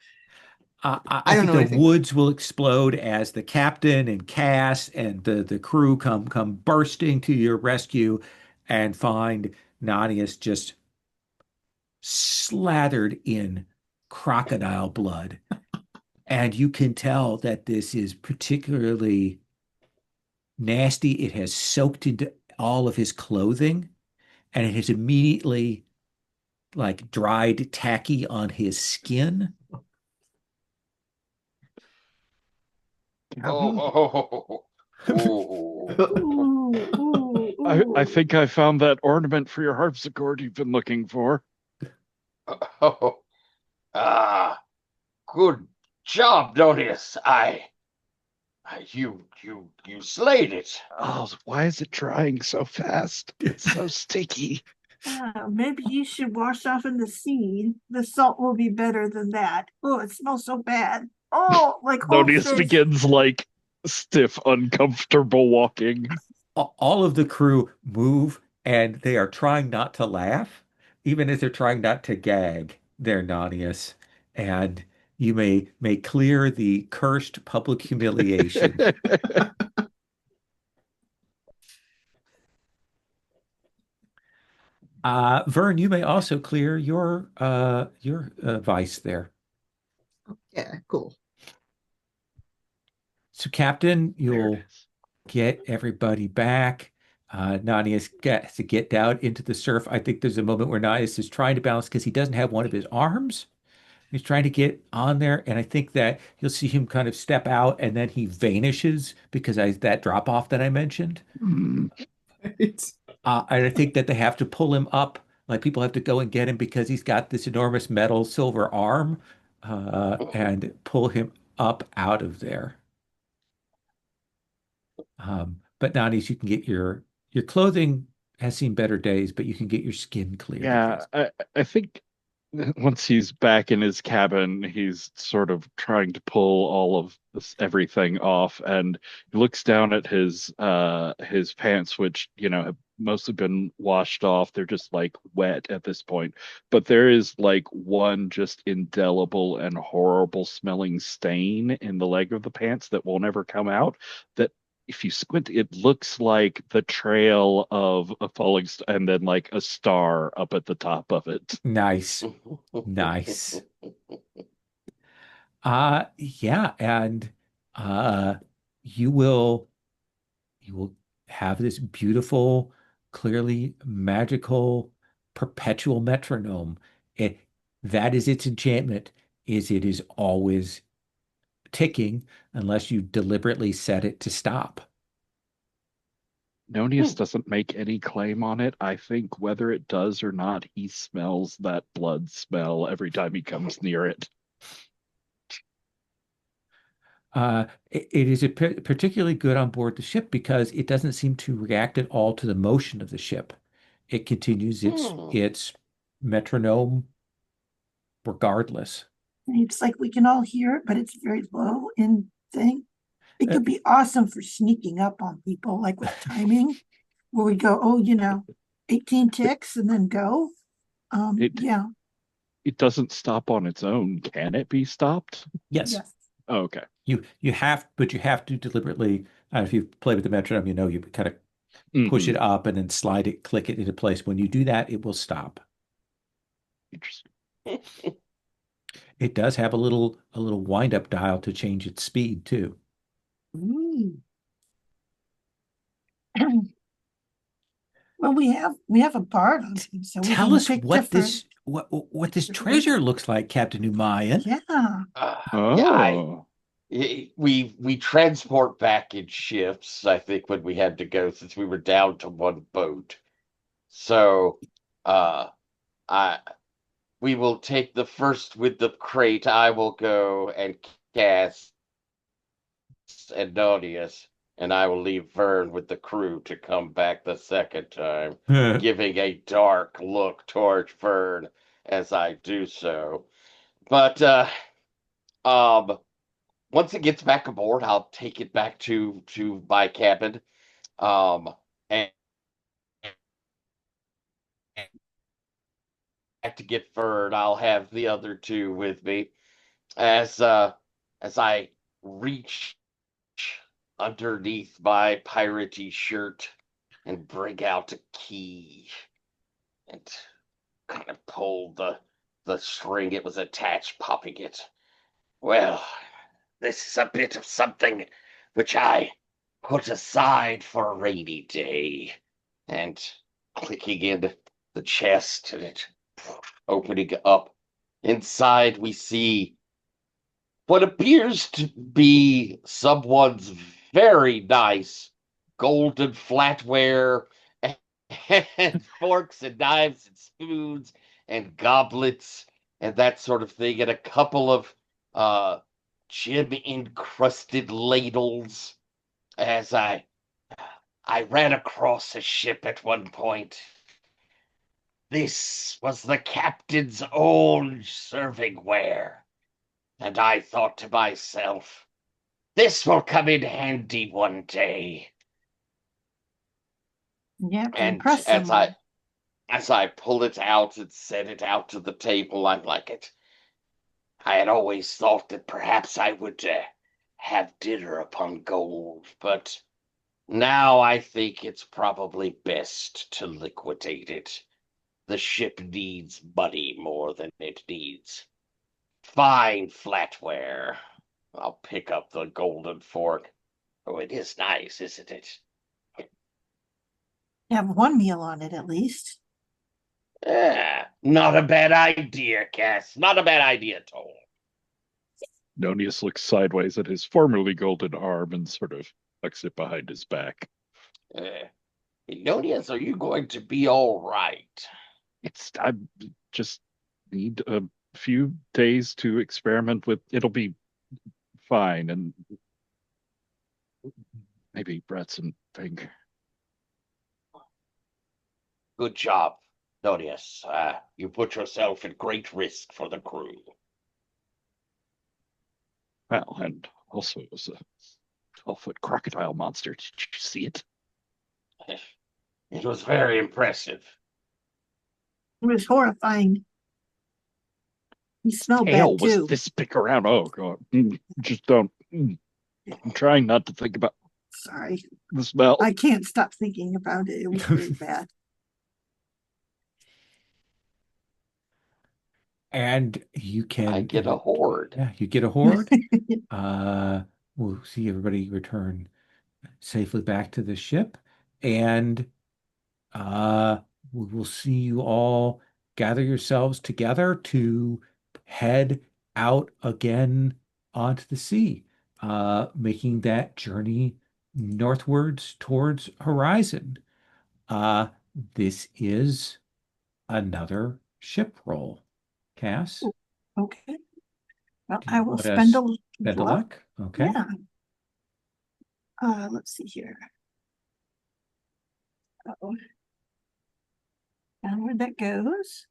I I don't think know the anything. woods will explode as the captain and Cass and the crew come bursting to your rescue and find Nanius just slathered in crocodile blood. And you can tell that this is particularly nasty. It has soaked into all of his clothing and it has immediately like dried tacky on his skin. Oh, oh, Ooh, ooh, I ooh. think I found that ornament for your harpsichord you've been looking for. oh. Ah, good job, Donius. You slayed it. Oh, why is it drying so fast? It's so sticky. Maybe you should wash off in the sea. The salt will be better than that. Oh, it smells so bad. Oh, like old Nonius fish. begins like stiff, uncomfortable walking. All of the crew move and they are trying not to laugh, even as they're trying not to gag. They're Nanius, and you may clear the cursed public humiliation. Vern, you may also clear your vice there. Yeah, cool. So, Captain, There it you'll is. get everybody back. Nanius gets to get down into the surf. I think there's a moment where Nanius is trying to balance because he doesn't have one of his arms. He's trying to get on there, and I think that you'll see him kind of step out, and then he vanishes because that drop off that I mentioned. Hmm. Right. And I think that they have to pull him up, like people have to go and get him because he's got this enormous metal silver arm, and pull him up out of there. But Nani's, you can get your clothing has seen better days, but you can get your skin cleared at Yeah, least. I think once he's back in his cabin, he's sort of trying to pull all of this everything off, and he looks down at his pants, which have mostly been washed off. They're just like wet at this point, but there is like one just indelible and horrible smelling stain in the leg of the pants that will never come out. That if you squint, it looks like the trail of a falling and then like a star up at the top of it. Nice, nice. Yeah, and uh, you will you will have this beautiful, clearly magical, perpetual metronome. It that is its enchantment, is it is always ticking unless you deliberately set it to stop. Nonius doesn't make any claim on it. I think whether it does or not, he smells that blood smell every time he comes near it. It is particularly good on board the ship because it doesn't seem to react at all to the motion of the ship. It continues Hmm. its metronome regardless. It's like we can all hear it, but it's very low in thing. It could be awesome for sneaking up on people, like with timing, where we go, oh, 18 ticks and then go. It Yeah. it doesn't stop on its own. Can it be stopped? Yes, Yes. Oh, okay. but you have to deliberately. If you play with the metronome, you kind of push Hmm. it up and then slide it, click it into place. When you do that, it will stop. Interesting. It does have a little wind up dial to change its speed too. Mm. Well, we have a bard on team, so we Tell can us pick different. what this treasure looks like, Captain Umayan. Yeah. Yeah, Oh. we transport back in shifts, I think, when we had to go since we were down to one boat. So uh I we will take the first with the crate. I will go and cast Andonius, and I will leave Vern with the crew to come back the second time, giving a dark look towards Vern as I do so. But um once it gets back aboard, I'll take it back to my cabin. And to get Vern, I'll have the other two with me as I reach underneath my piratey shirt and bring out a key and kind of pull the string it was attached, popping it. Well, this is a bit of something which I put aside for a rainy day. And clicking in the chest and it opening up. Inside, we see what appears to be someone's very nice golden flatware and forks and knives and spoons and goblets and that sort of thing, and a couple of uh, gem encrusted ladles. As I ran across a ship at one point. This was the captain's own servingware. And I thought to myself, this will come in handy one day. You have to And impress someone. as I pull it out and set it out to the table, I'm like it. I had always thought that perhaps I would have dinner upon gold, but now I think it's probably best to liquidate it. The ship needs money more than it needs fine flatware. I'll pick up the golden fork. Oh, it is nice, isn't it? You have one meal on it at least. Not a bad idea, Cass. Not a bad idea at all. Nonius looks sideways at his formerly golden arm and sort of tucks it behind his back. Nonius, are you going to be all right? I just need a few days to experiment with. It'll be fine, and maybe Brett's and think. Good job, Nonius. You put yourself at great risk for the crew. Well, and also it was a 12-foot crocodile monster. Did you see it? It was very impressive. It was horrifying. He smelled Tail bad was too. this big around. Oh god! Just don't. I'm trying not to think about Sorry. the smell. I can't stop thinking about it. It was very bad. And you I can, get a hoard. yeah, you get a hoard. We'll see everybody return safely back to the ship. and uh, we will see you all gather yourselves together to head out again onto the sea, making that journey northwards towards horizon. Uh, this is another ship roll. Cass, Okay. Well, do I you will want spend to a spend a luck. luck? Okay. Yeah. Let's see here. Uh-oh. Down where that goes.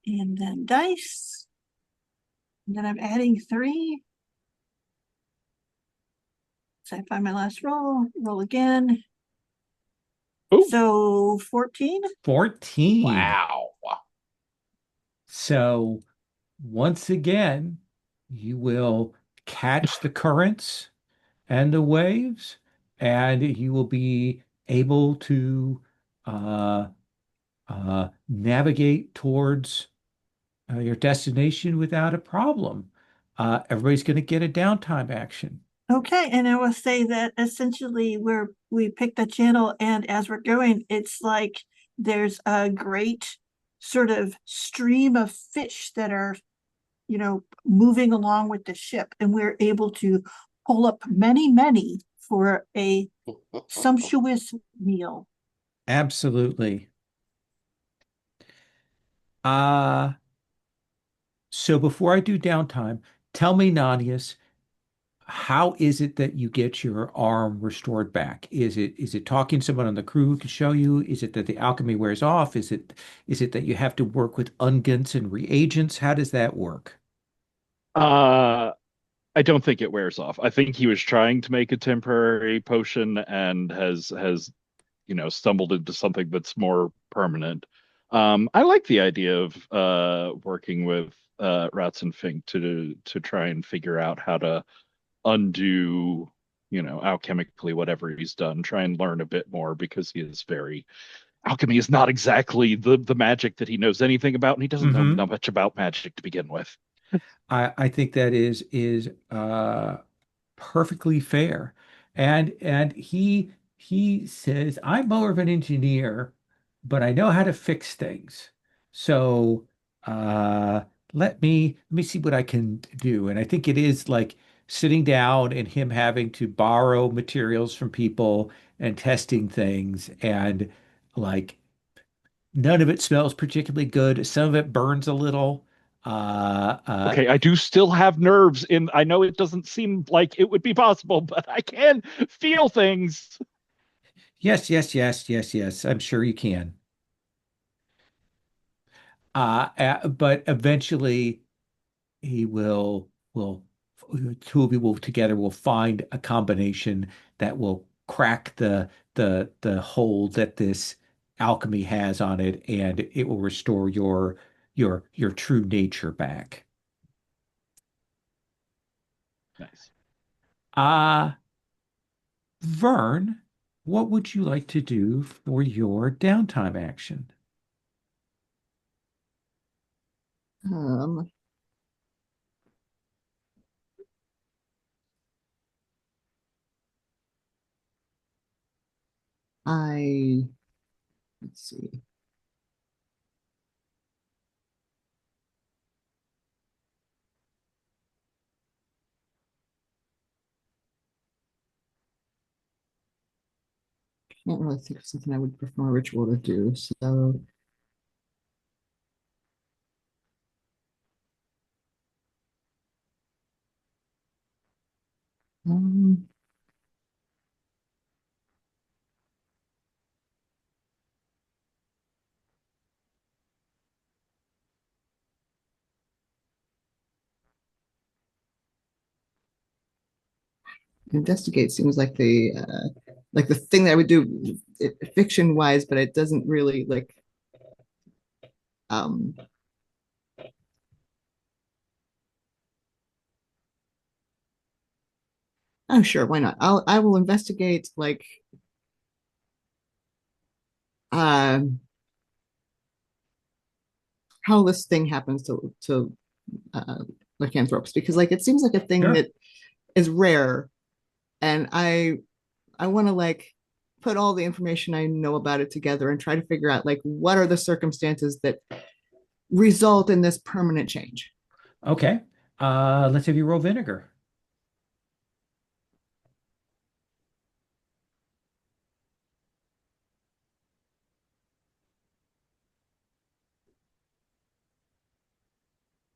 And then dice. And then I'm adding 3. So I find my last roll again. Ooh, So 14. 14. wow. So once again, you will catch the currents and the waves, and you will be able to uh, navigate towards your destination without a problem. Everybody's going to get a downtime action. Okay, and I will say that essentially we picked a channel, and as we're going, it's like there's a great sort of stream of fish that are, moving along with the ship, and we're able to pull up many, many for a sumptuous meal. Absolutely. Uh, so before I do downtime, tell me, Nanias, how is it that you get your arm restored back? Is it talking to someone on the crew who can show you? Is it that the alchemy wears off? Is it that you have to work with unguents and reagents? How does that work? Uh, I don't think it wears off. I think he was trying to make a temporary potion and has stumbled into something that's more permanent. I like the idea of working with Rats and Fink to try and figure out how to undo, alchemically whatever he's done. Try and learn a bit more because he is very alchemy is not exactly the magic that he knows anything about, and he doesn't know Hmm. much about magic to begin with. I think that is perfectly fair. And he says, I'm more of an engineer, but I know how to fix things. So uh let me see what I can do. And I think it is like sitting down and him having to borrow materials from people and testing things, and like none of it smells particularly good. Some of it burns a little. Uh uh Okay, I do still have nerves in I know it doesn't seem like it would be possible, but I can feel things. yes, yes, yes, yes, yes. I'm sure you can. But eventually he will two of you will together will find a combination that will crack the hold that this alchemy has on it, and it will restore your true nature back. Nice. Uh Vern, what would you like to do for your downtime action? Um, I let's see. Can't really think of something I would perform a ritual to do. So, um, investigate seems like the thing that I would do fiction wise, but it doesn't really like um oh sure, why not? I will investigate like um how this thing happens to lycanthropes because like it seems like a thing Sure. that is rare and I want to like put all the information I know about it together and try to figure out like what are the circumstances that result in this permanent change. Okay. Let's have you roll vinegar.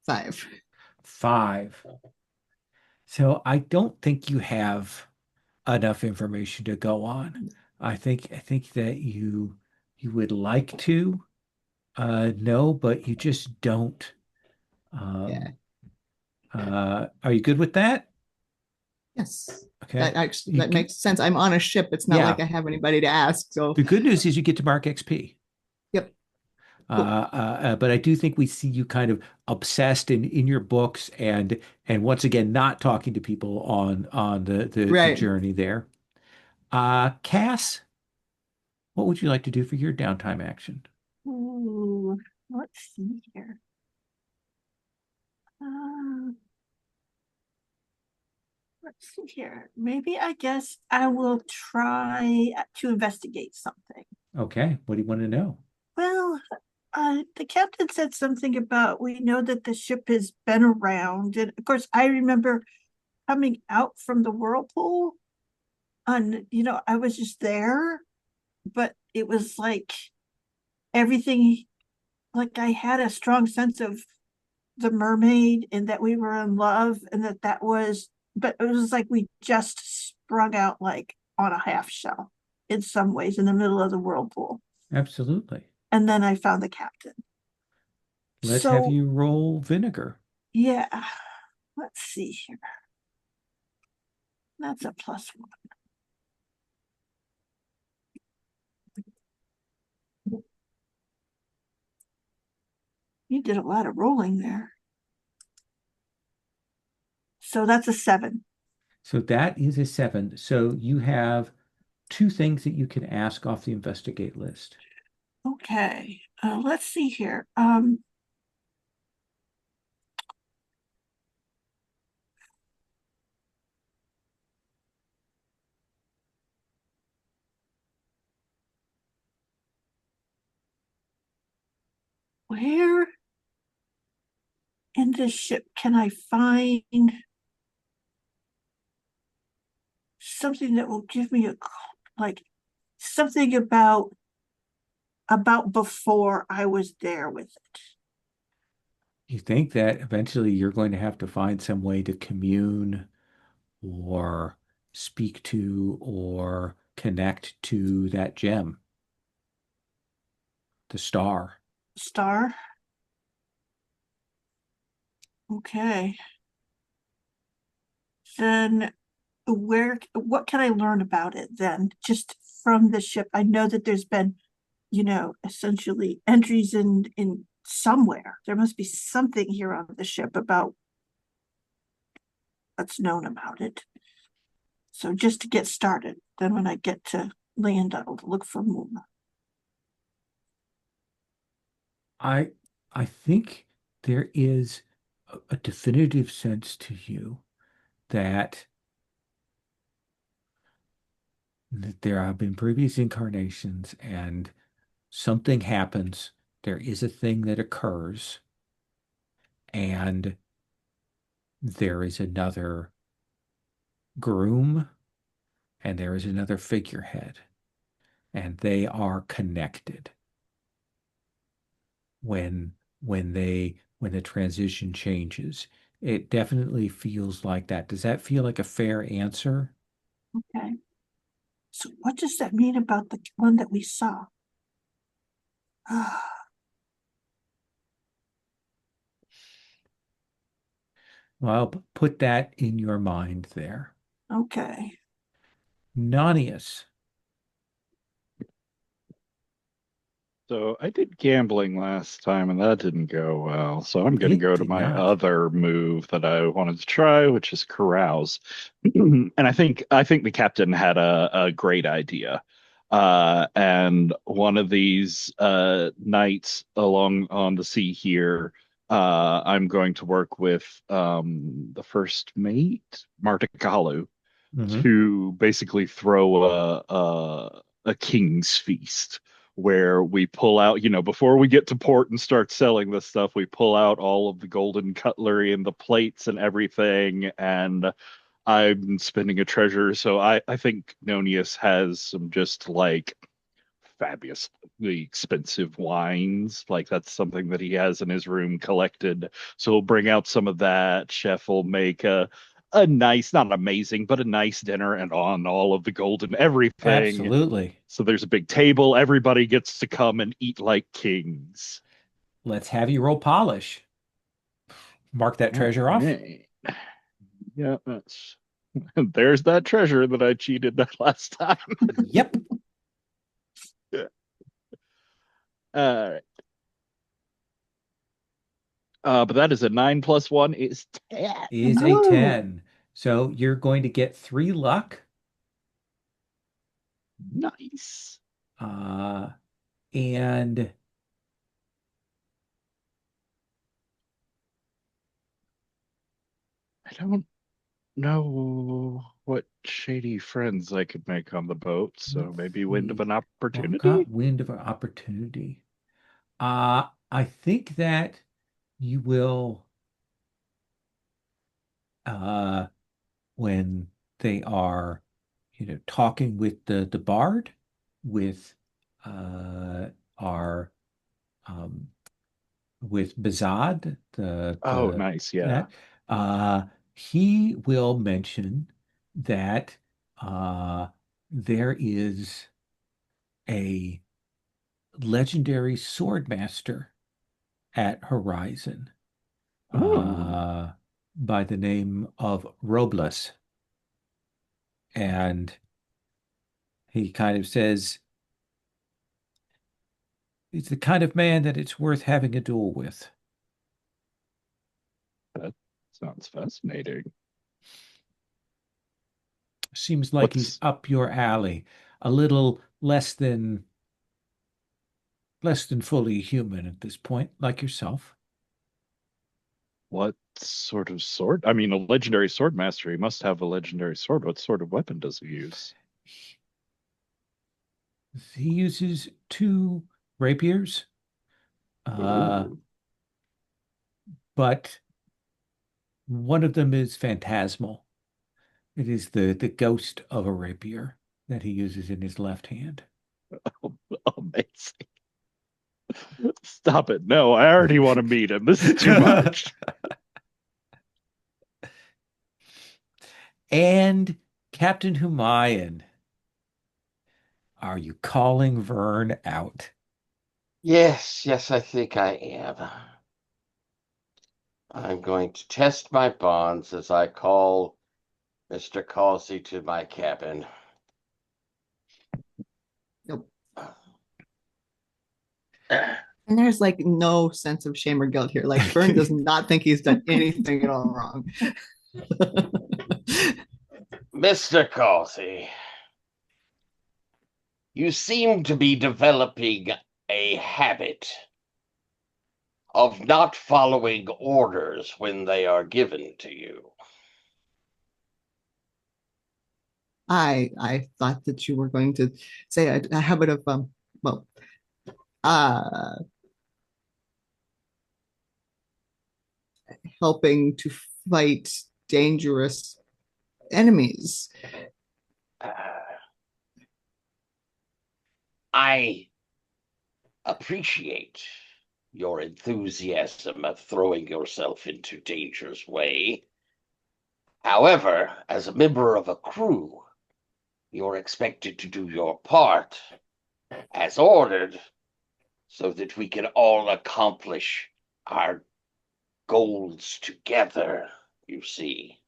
5. 5. So I don't think you have enough information to go on. I think that you would like to know, but you just don't. Yeah. Um, are you good with that? Yes. Okay. You That can, makes sense. I'm on a ship. It's not yeah. like I have anybody to ask. So, The good news is you get to mark XP. yep. Cool. But I do think we see you kind of obsessed in your books and once again not talking to people on the Right. journey there. Cass, what would you like to do for your downtime action? Ooh, let's see here. Uh, let's see here. Maybe I guess I will try to investigate something. Okay, what do you want to know? Well, the captain said something about we know that the ship has been around, and of course, I remember coming out from the whirlpool, and I was just there, but it was like everything, like I had a strong sense of the mermaid and that we were in love, and that was, but it was like we just sprung out like on a half shell in some ways in the middle of the whirlpool. Absolutely. And then I found the captain. Let's have So, you roll vinegar. yeah, let's see here. That's a +1. You did a lot of rolling there. So that's a 7. So that is a 7. So you have two things that you can ask off the investigate list. Okay. Let's see here. Where in this ship can I find something that will give me like something about before I was there with it? You think that eventually you're going to have to find some way to commune or speak to or connect to that gem, the star. Star? Okay. Then what can I learn about it then? Just from the ship. I know that there's been, essentially entries in somewhere. There must be something here on the ship about what's known about it. So just to get started, then when I get to land, I'll look for more. I I think there is a definitive sense to you that there have been previous incarnations and something happens, there is a thing that occurs, and there is another groom and there is another figurehead, and they are connected when when the transition changes. It definitely feels like that. Does that feel like a fair answer? Okay. So what does that mean about the one that we saw? Well, put that in your mind there. Okay. Nonius. So I did gambling last time and that didn't go well. So I'm going to It go to did my not. other move that I wanted to try, which is carouse. And I think the captain had a great idea. And one of these nights along on the sea here, I'm going to work with the first mate, Martikalu, Hmm. to basically throw a a king's feast where we pull out, before we get to port and start selling this stuff, we pull out all of the golden cutlery and the plates and everything. And I'm spending a treasure. So I think Nonius has some just like fabulously expensive wines. Like that's something that he has in his room collected. So we'll bring out some of that. Chef will make a nice, not amazing, but a nice dinner and on all of the golden everything. Absolutely. So there's a big table. Everybody gets to come and eat like kings. Let's have you roll polish. Mark that All treasure off. right. Yeah, that's there's that treasure that I cheated last time. Yep. All right. But that is a 9 plus 1 is 10. Is a Woo! 10. So you're going to get 3 luck. Nice. And I don't know what shady friends I could make on the boat, so maybe wind of an opportunity. got wind of an opportunity. I think that you will, uh, when they are, talking with the bard, with our with Bazad, Oh, the nice. Yeah. that he will mention that there is a legendary sword master at Horizon Oh, uh, by the name of Robles. And he kind of says, he's the kind of man that it's worth having a duel with. that sounds fascinating. Seems like he's What's up your alley, a little less than fully human at this point, like yourself. what sort of sword? I mean, a legendary sword master. He must have a legendary sword. What sort of weapon does he use? He uses 2 rapiers, uh, Ooh. but one of them is phantasmal. It is the ghost of a rapier that he uses in his left hand. Amazing. Stop it. No, I already want to meet him. This is too much. And Captain Humayan, are you calling Vern out? Yes, yes, I think I am. I'm going to test my bonds as I call Mr. Causey to my cabin. Nope. And there's like no sense of shame or guilt here. Like Vern does not think he's done anything at all wrong. Mr. Causey, you seem to be developing a habit of not following orders when they are given to you. I thought that you were going to say a habit of well uh helping to fight dangerous enemies. Uh, I appreciate your enthusiasm of throwing yourself into danger's way. However, as a member of a crew, you're expected to do your part as ordered so that we can all accomplish our goals together, you see.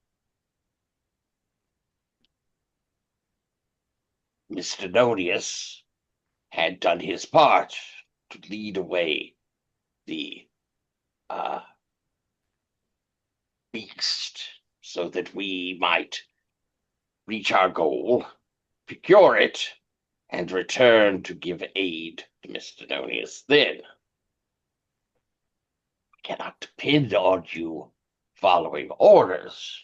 Mr. Nonius had done his part to lead away the beast so that we might reach our goal, procure it, and return to give aid to Mr. Nonius. Then we cannot depend on you following orders.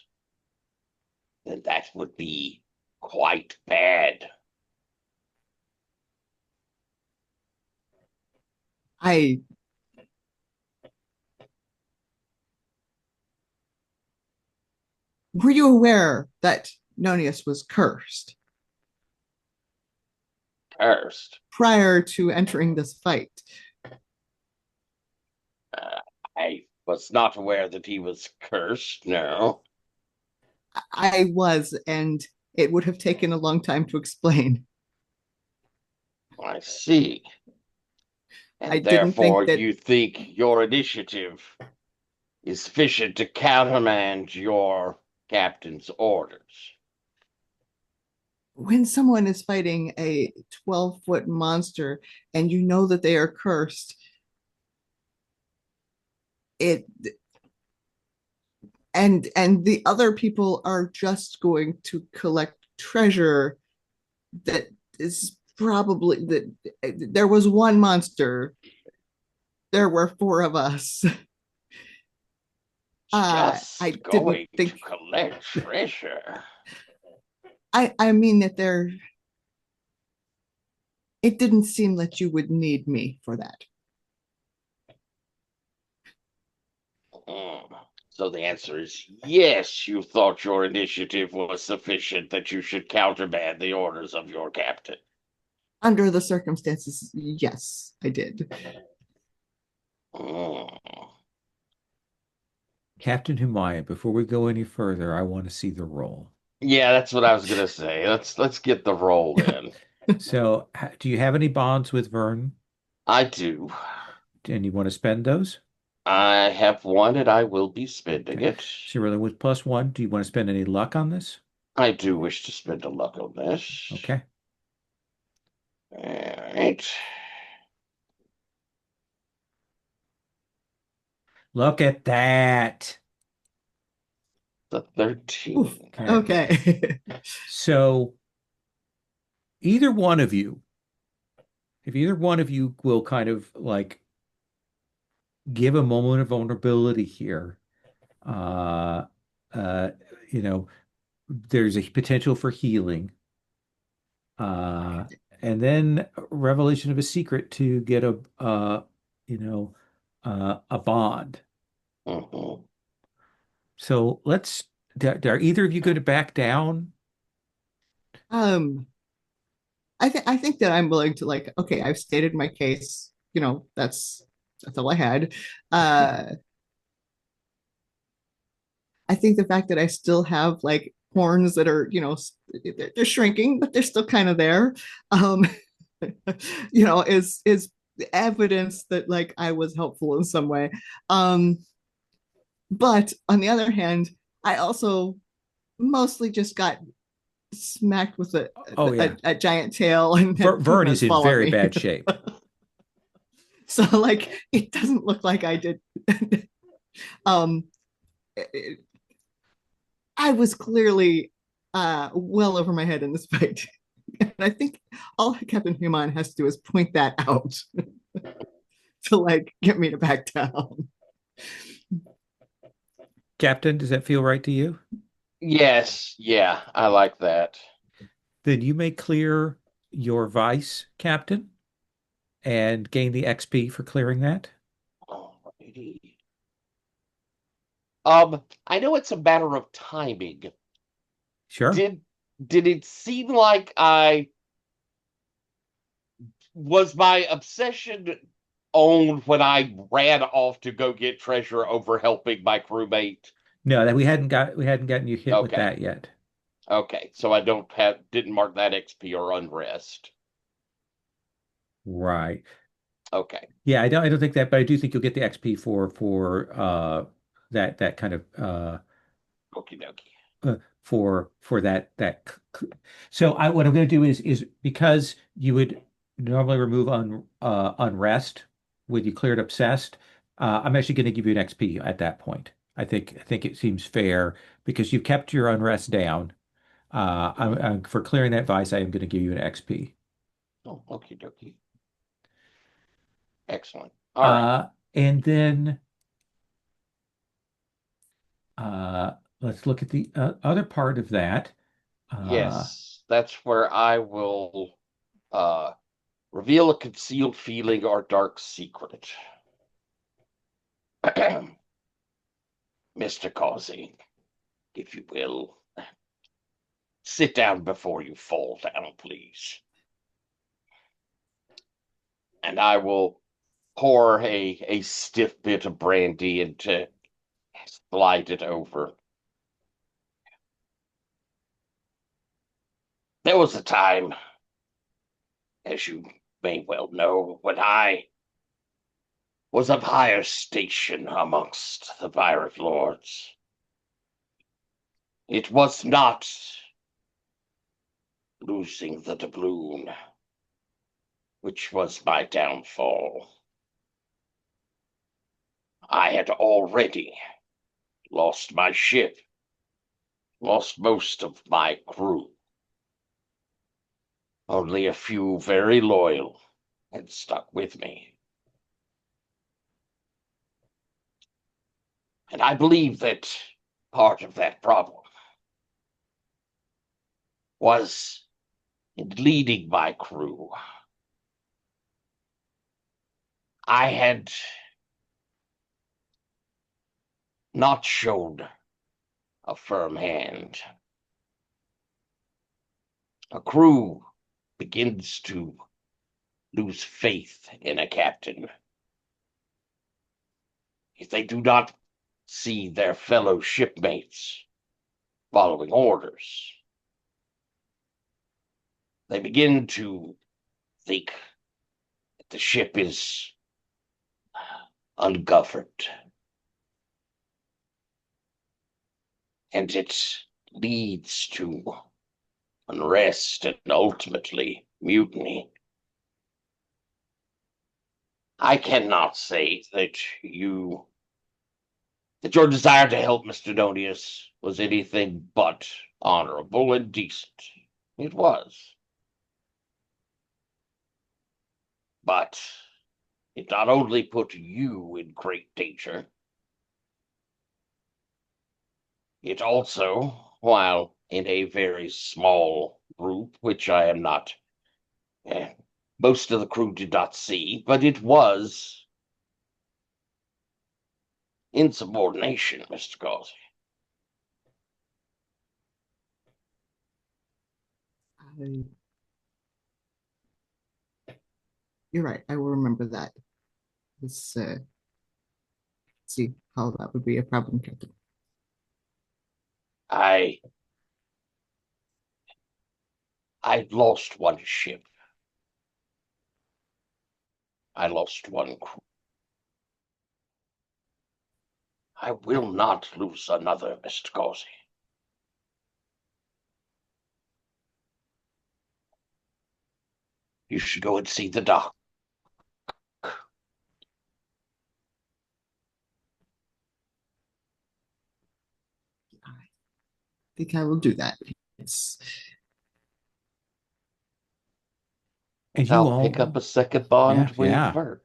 Then that would be quite bad. I Were you aware that Nonius was cursed Cursed. prior to entering this fight? I was not aware that he was cursed, no. I was, and it would have taken a long time to explain. I see. I And didn't therefore think that you think your initiative is sufficient to countermand your captain's orders. when someone is fighting a 12-foot monster and you know that they are cursed, it and the other people are just going to collect treasure that is probably that there was one monster, there were four of us. I Just didn't going to think collect treasure. I mean that there it didn't seem that you would need me for that. Mm. So the answer is yes, you thought your initiative was sufficient that you should countermand the orders of your captain. Under the circumstances, yes, I did. Mm. Captain Humaya, before we go any further, I want to see the roll. Yeah, that's what I was gonna say. Let's get the roll in. So, do you have any bonds with Vern? I do. And you want to spend those? I have one and I will be spending Okay. it. So, really, with +1, do you want to spend any luck on this? I do wish to spend a luck on this. Okay. All right. Look at that. The 13. Oof. Okay. Okay. So, either one of you, if either one of you will kind of like give a moment of vulnerability here, uh, uh, you know, there's a potential for healing. Uh, and then revelation of a secret to get you know, a bond. Mhm. So are either of you going to back down? um I think that I'm willing to, like, okay, I've stated my case, that's all I had. I think the fact that I still have like horns that are, they're shrinking, but they're still kind of there, um, is evidence that like I was helpful in some way. Um, but on the other hand, I also mostly just got smacked with a Oh yeah. a giant tail and had Vern is pumas in fall on very me. bad shape. So like it doesn't look like I did. um, it, I was clearly well over my head in this fight. And I think all Captain Human has to do is point that out to like get me to back down. Captain, does that feel right to you? Yes, yeah, I like that. Then you may clear your vice, Captain, and gain the XP for clearing that. Alrighty. I know it's a matter of timing. Sure. Did did it seem like I was my obsession owned when I ran off to go get treasure over helping my crewmate? No, that we hadn't gotten you hit with Okay. that yet. Okay, so I didn't mark that XP or unrest. Right. Okay. Yeah, I don't think that, but I do think you'll get the XP for that kind of Okie dokie. for so what I'm going to do is because you would normally remove unrest when you cleared obsessed, I'm actually going to give you an XP at that point. I think it seems fair because you've kept your unrest down. For clearing that vice, I am going to give you an XP. Oh, okie dokie. Excellent. All right. And then let's look at the other part of that. Uh, Yes, that's where I will uh Reveal a concealed feeling or dark secret. Mr. Causey, if you will, sit down before you fall down, please. And I will pour a stiff bit of brandy and to slide it over. There was a time, as you may well know, when I was of higher station amongst the pirate lords. It was not losing the doubloon which was my downfall. I had already lost my ship, lost most of my crew. Only a few very loyal had stuck with me. And I believe that part of that problem was in leading my crew. I had not shown a firm hand. A crew begins to lose faith in a captain if they do not see their fellow shipmates following orders. They begin to think that the ship is ungoverned. And it leads to unrest and ultimately mutiny. I cannot say that your desire to help Mr. Donius was anything but honorable and decent. It was. But it not only put you in great danger, it also, while in a very small group, which I am not, most of the crew did not see, but it was insubordination, Mr. Causey. You're right. I will remember that. Let's see how that would be a problem, Captain. I lost one ship. I lost one crew. I will not lose another, Mr. Causey. You should go and see the doc. I think I will do that. Yes. And you I'll all, pick up a second bond yeah, with yeah. her.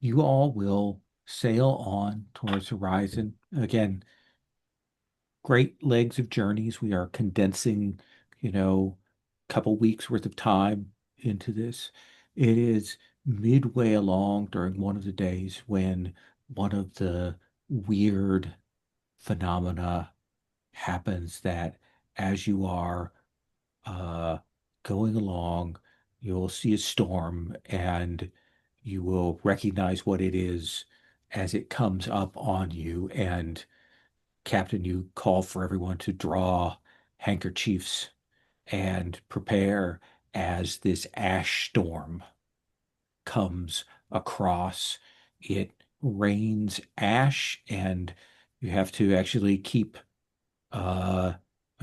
You all will sail on towards Horizon. Again, great legs of journeys. We are condensing, a couple weeks worth of time into this. It is midway along during one of the days when one of the weird phenomena happens that as you are uh, going along, you'll see a storm and you will recognize what it is as it comes up on you. And Captain, you call for everyone to draw handkerchiefs and prepare as this ash storm comes across. It rains ash, and you have to actually keep uh,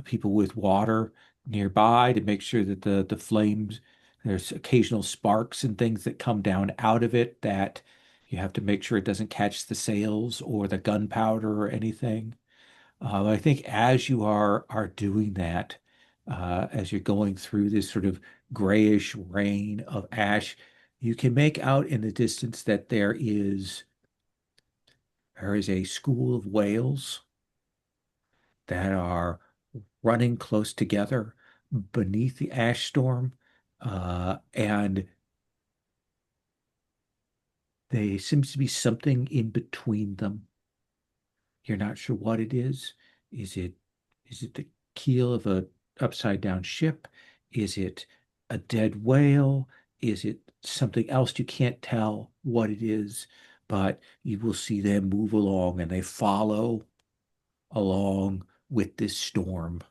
people with water nearby to make sure that the flames, there's occasional sparks and things that come down out of it that you have to make sure it doesn't catch the sails or the gunpowder or anything. I think as you are doing that, as you're going through this sort of grayish rain of ash, you can make out in the distance that there is a school of whales that are running close together beneath the ash storm, and There seems to be something in between them. You're not sure what it is. Is it is it the keel of a upside down ship? Is it a dead whale? Is it something else? You can't tell what it is, but you will see them move along and they follow along with this storm.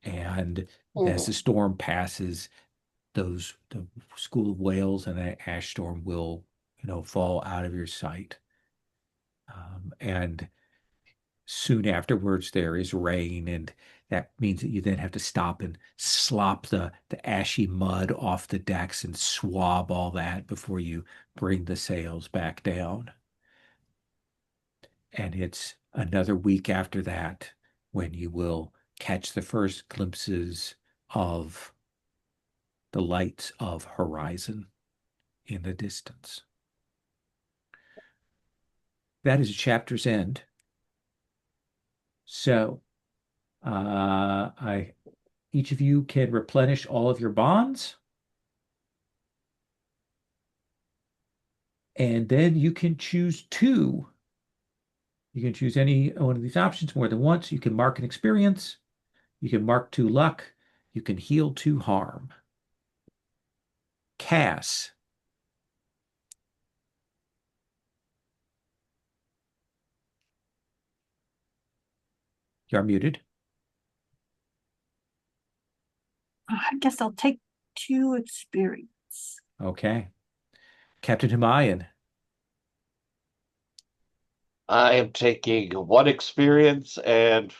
And as the Hmm. storm passes, the school of whales and the ash storm will, fall out of your sight. And soon afterwards, there is rain, and that means that you then have to stop and slop the ashy mud off the decks and swab all that before you bring the sails back down. And it's another week after that when you will catch the first glimpses of the lights of horizon in the distance. That is a chapter's end. So, I each of you can replenish all of your bonds, and then you can choose two. You can choose any one of these options more than once. You can mark an experience. You can mark two luck. You can heal two harm. Cass, you're muted. I guess I'll take 2 experience. Okay. Captain Humayan, I am taking 1 experience and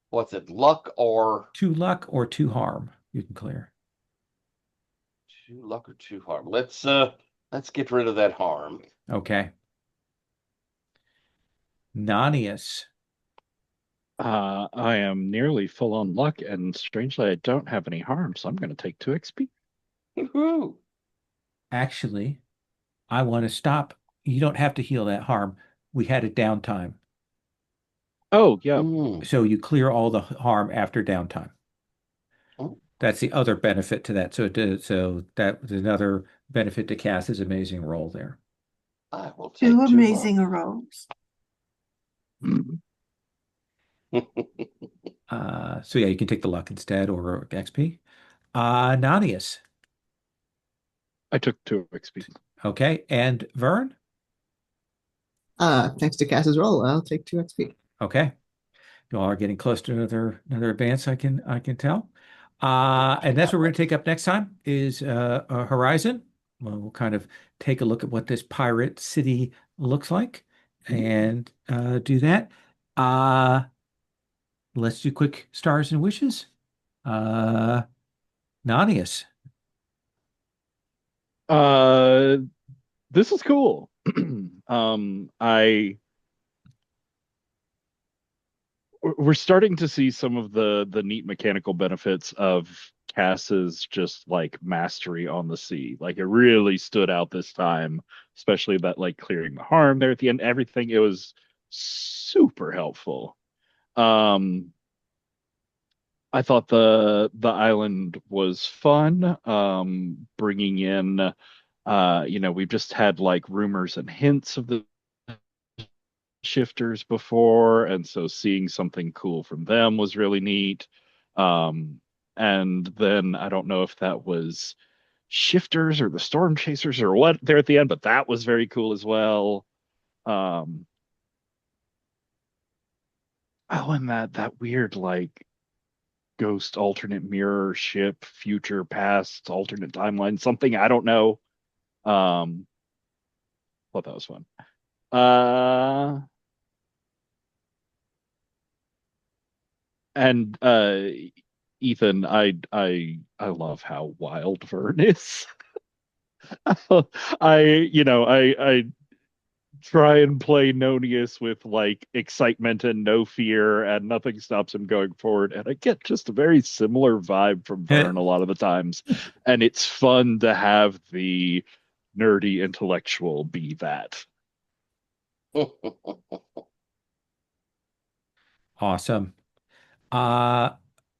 what's it, luck or two luck or two harm. You can clear. 2 luck or 2 harm. Let's get rid of that harm. Okay. Nanius. I am nearly full on luck, and strangely, I don't have any harm, so I'm going to take 2 XP. Woohoo! Actually, I want to stop. You don't have to heal that harm. We had a downtime. Oh, yeah. Mm. So you clear all the harm after downtime. Oh, That's the other benefit to that. So that was another benefit to Cass's amazing roll there. I will Two take 2 harm. amazing rolls. So yeah, you can take the luck instead or XP. Nanius. I took 2 XP. Okay. And Vern. Thanks to Cass's roll, I'll take 2 XP. Okay. You all are getting close to another advance, I can tell. And that's what we're going to take up next time is Horizon. Well, we'll kind of take a look at what this pirate city looks like and do that. Uh, let's do quick stars and wishes. Uh, Nanius. Uh, this is cool. I we're starting to see some of the neat mechanical benefits of Cass's just like mastery on the sea. Like it really stood out this time, especially that like clearing the harm there at the end, everything. It was super helpful. Um, I thought the island was fun. Bringing in, we've just had like rumors and hints of the shifters before, and so seeing something cool from them was really neat. Um, and then I don't know if that was shifters or the storm chasers or what there at the end, but that was very cool as well. Um, oh, and that weird like ghost alternate mirror ship, future, past, alternate timeline, something I don't know. Thought that was fun. Uh, and Ethan, I love how wild Vern is. I try and play Nonius with like excitement and no fear, and nothing stops him going forward. And I get just a very similar vibe from Vern a lot of the times. And it's fun to have the nerdy intellectual be that. Awesome. Uh,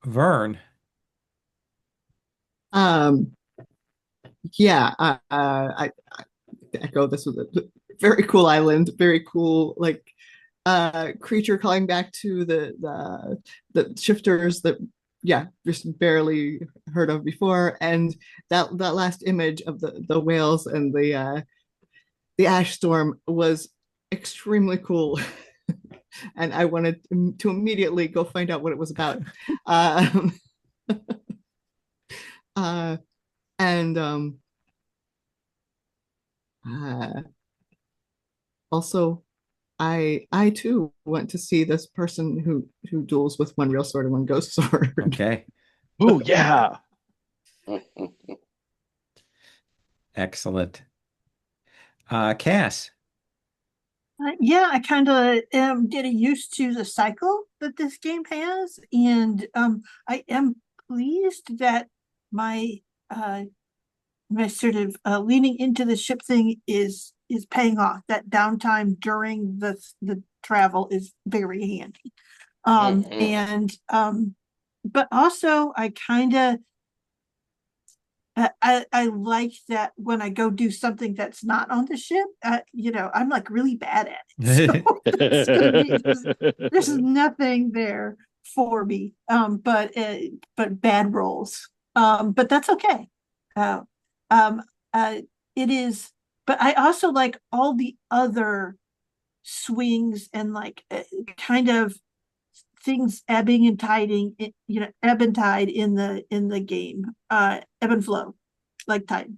Vern. Um, yeah, I to echo, this was a very cool island, very cool like creature calling back to the shifters that yeah, just barely heard of before. And that last image of the whales and the ash storm was extremely cool. And I wanted to immediately go find out what it was about. Um, uh, and uh, also, I too want to see this person who duels with one real sword and one ghost sword. Okay. Oh yeah. Excellent. Cass. Yeah, I kind of am getting used to the cycle that this game has, and I am pleased that my uh, my sort of leaning into the ship thing is paying off. That downtime during the travel is very handy, and but also I kind of I like that when I go do something that's not on the ship, I'm like really bad at it. So there's nothing there for me. But bad rolls. But that's okay. Uh, um, it is. But I also like all the other swings and like kind of things ebbing and tiding, ebb and tide in the game, ebb and flow, like tide.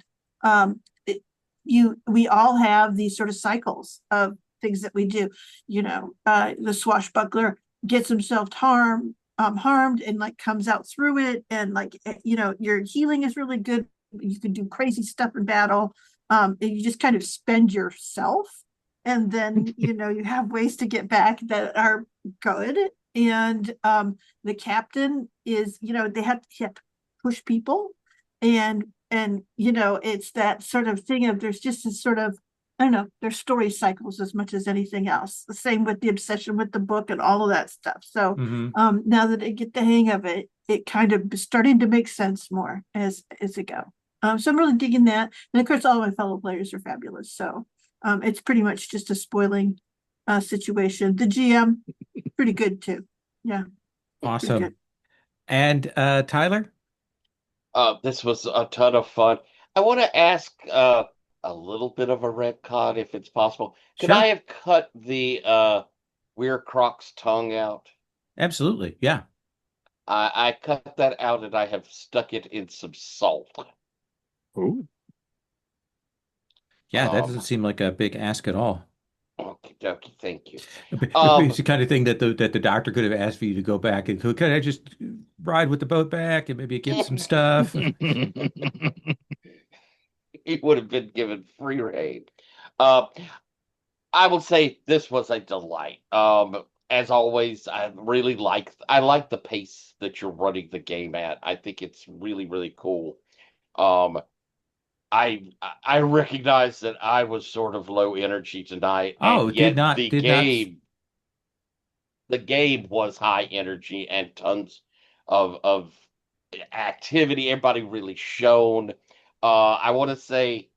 We all have these sort of cycles of things that we do. The swashbuckler gets himself harmed and like comes out through it, and like your healing is really good. You can do crazy stuff in battle. And you just kind of spend yourself, and then you have ways to get back that are good. And the captain is they have to push people, and it's that sort of thing of there's just this sort of, I don't know, there's story cycles as much as anything else. The same with the obsession with the book and all of that stuff. So now that I get the hang of it, it kind of is starting to make sense more as it go. So I'm really digging that, and of course all my fellow players are fabulous. So it's pretty much just a spoiling situation. The GM pretty good too. Yeah. Awesome. And Tyler? This was a ton of fun. I want to ask a little bit of a retcon if it's possible. Could Sure. I have cut the Weir Croc's tongue out? Absolutely. Yeah. I cut that out and I have stuck it in some salt. Ooh. Yeah, that doesn't seem like a big ask at all. Okie dokie, thank you. It's the kind of thing that the doctor could have asked for you to go back and could I just ride with the boat back and maybe get some stuff? He would have been given free rein. Uh, I will say this was a delight. As always, I like the pace that you're running the game at. I think it's really, really cool. Um, I recognize that I was sort of low energy tonight, and Oh, yet did not. the game was high energy and tons of activity. Everybody really shone. I want to say,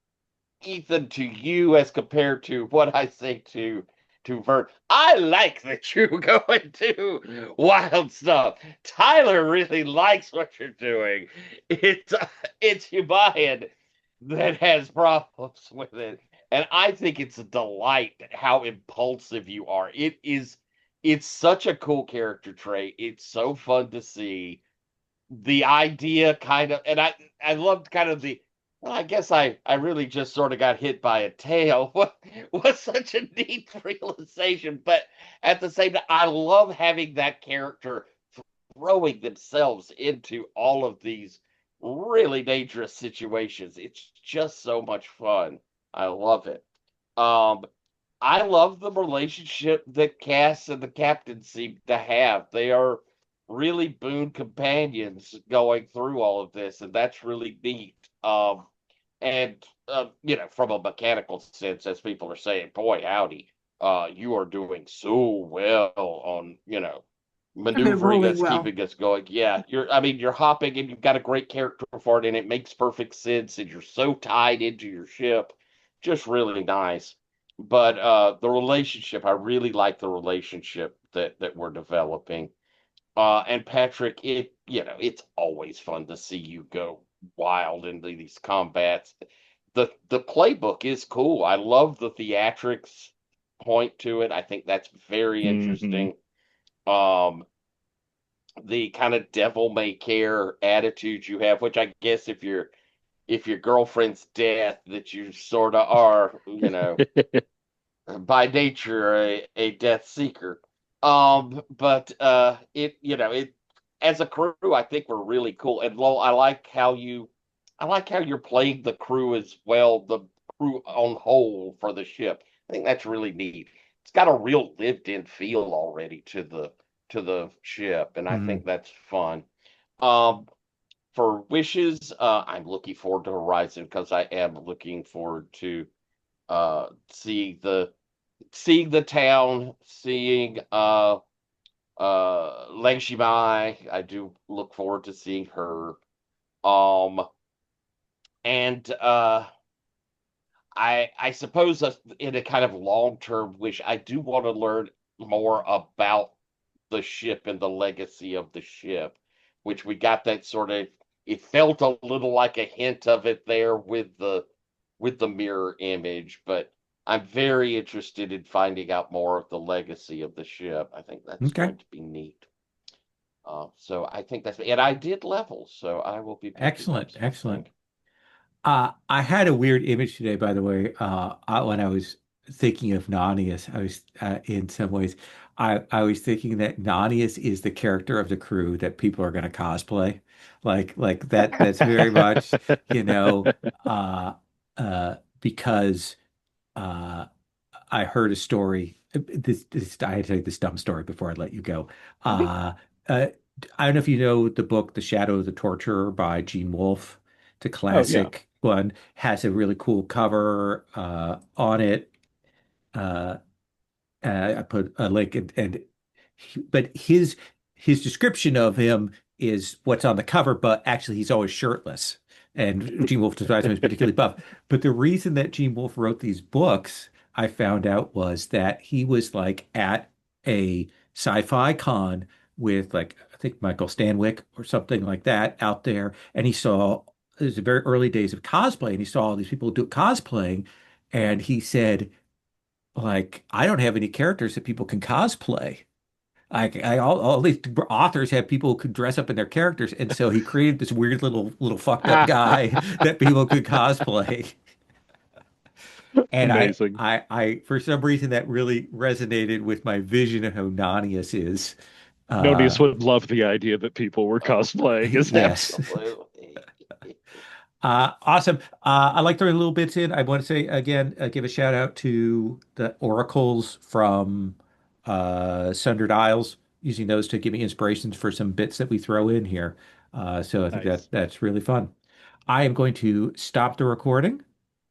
Ethan, to you as compared to what I say to Vert, I like that you're going to wild stuff. Tyler really likes what you're doing. It's Hubaian that has problems with it. And I think it's a delight how impulsive you are. It's such a cool character trait. It's so fun to see. The idea kind of, and I loved kind of the, well, I guess I really just sort of got hit by a tail. What was such a neat realization, but at the same time, I love having that character throwing themselves into all of these really dangerous situations. It's just so much fun. I love it. Um, I love the relationship that Cass and the captain seem to have. They are really boon companions going through all of this, and that's really neat. And from a mechanical sense, as people are saying, boy, howdy, you are doing so well on, I've been maneuvering rolling us, well. keeping us going. Yeah, you're hopping and you've got a great character for it, and it makes perfect sense, and you're so tied into your ship. just really nice. But the relationship, I really like the relationship that we're developing. And Patrick, it's always fun to see you go wild into these combats. The playbook is cool. I love the theatrics point to it. I think that's very Hmm. interesting. Um, the kind of devil may care attitude you have, which I guess if your girlfriend's death, that you sort of are, by nature a death seeker. But it as a crew, I think we're really cool. And Lowell, I like how you're playing the crew as well, the crew on whole for the ship. I think that's really neat. It's got a real lived-in feel already to the ship, and I Mm. think that's fun. Um, for wishes, I'm looking forward to Horizon because I am looking forward to uh seeing the seeing the town, seeing Lang Shimai. I do look forward to seeing her. Um and I suppose in a kind of long-term wish, I do want to learn more about the ship and the legacy of the ship, which we got that sort of, it felt a little like a hint of it there with the mirror image, but I'm very interested in finding out more of the legacy of the ship. I think that's Okay. going to be neat. So I think and I did levels, so I will be picking up Excellent. Excellent. something. I had a weird image today, by the way. When I was thinking of Nanius, I was in some ways, I was thinking that Nanius is the character of the crew that people are going to cosplay, like that. That's very much, you know, uh, because uh, I heard a story. I had to tell you this dumb story before I let you go. Okay. Uh, uh, I don't know if you know the book The Shadow of the Torturer by Gene Wolfe. It's a Oh yeah. classic one. Has a really cool cover on it. Uh, I put a link but his description of him is what's on the cover, but actually he's always shirtless. And Gene Wolfe describes him as particularly buff. But the reason that Gene Wolfe wrote these books, I found out, was that he was like at a sci-fi con with like I think Michael Stanwyck or something like that out there, and he saw it was the very early days of cosplay, and he saw all these people do cosplaying, and he said, like, I don't have any characters that people can cosplay. All these authors have people who could dress up in their characters, and so he created this weird little fucked up guy that people could cosplay. And Amazing. for some reason that really resonated with my vision of who Nanius is. Nonius Uh, would love the idea that people were Oh, cosplaying as him. yes. absolutely. Awesome. I like throwing little bits in. I want to say again, give a shout out to the oracles from Sundered Isles, using those to give me inspirations for some bits that we throw in here. So I think Nice. that's really fun. I am going to stop the recording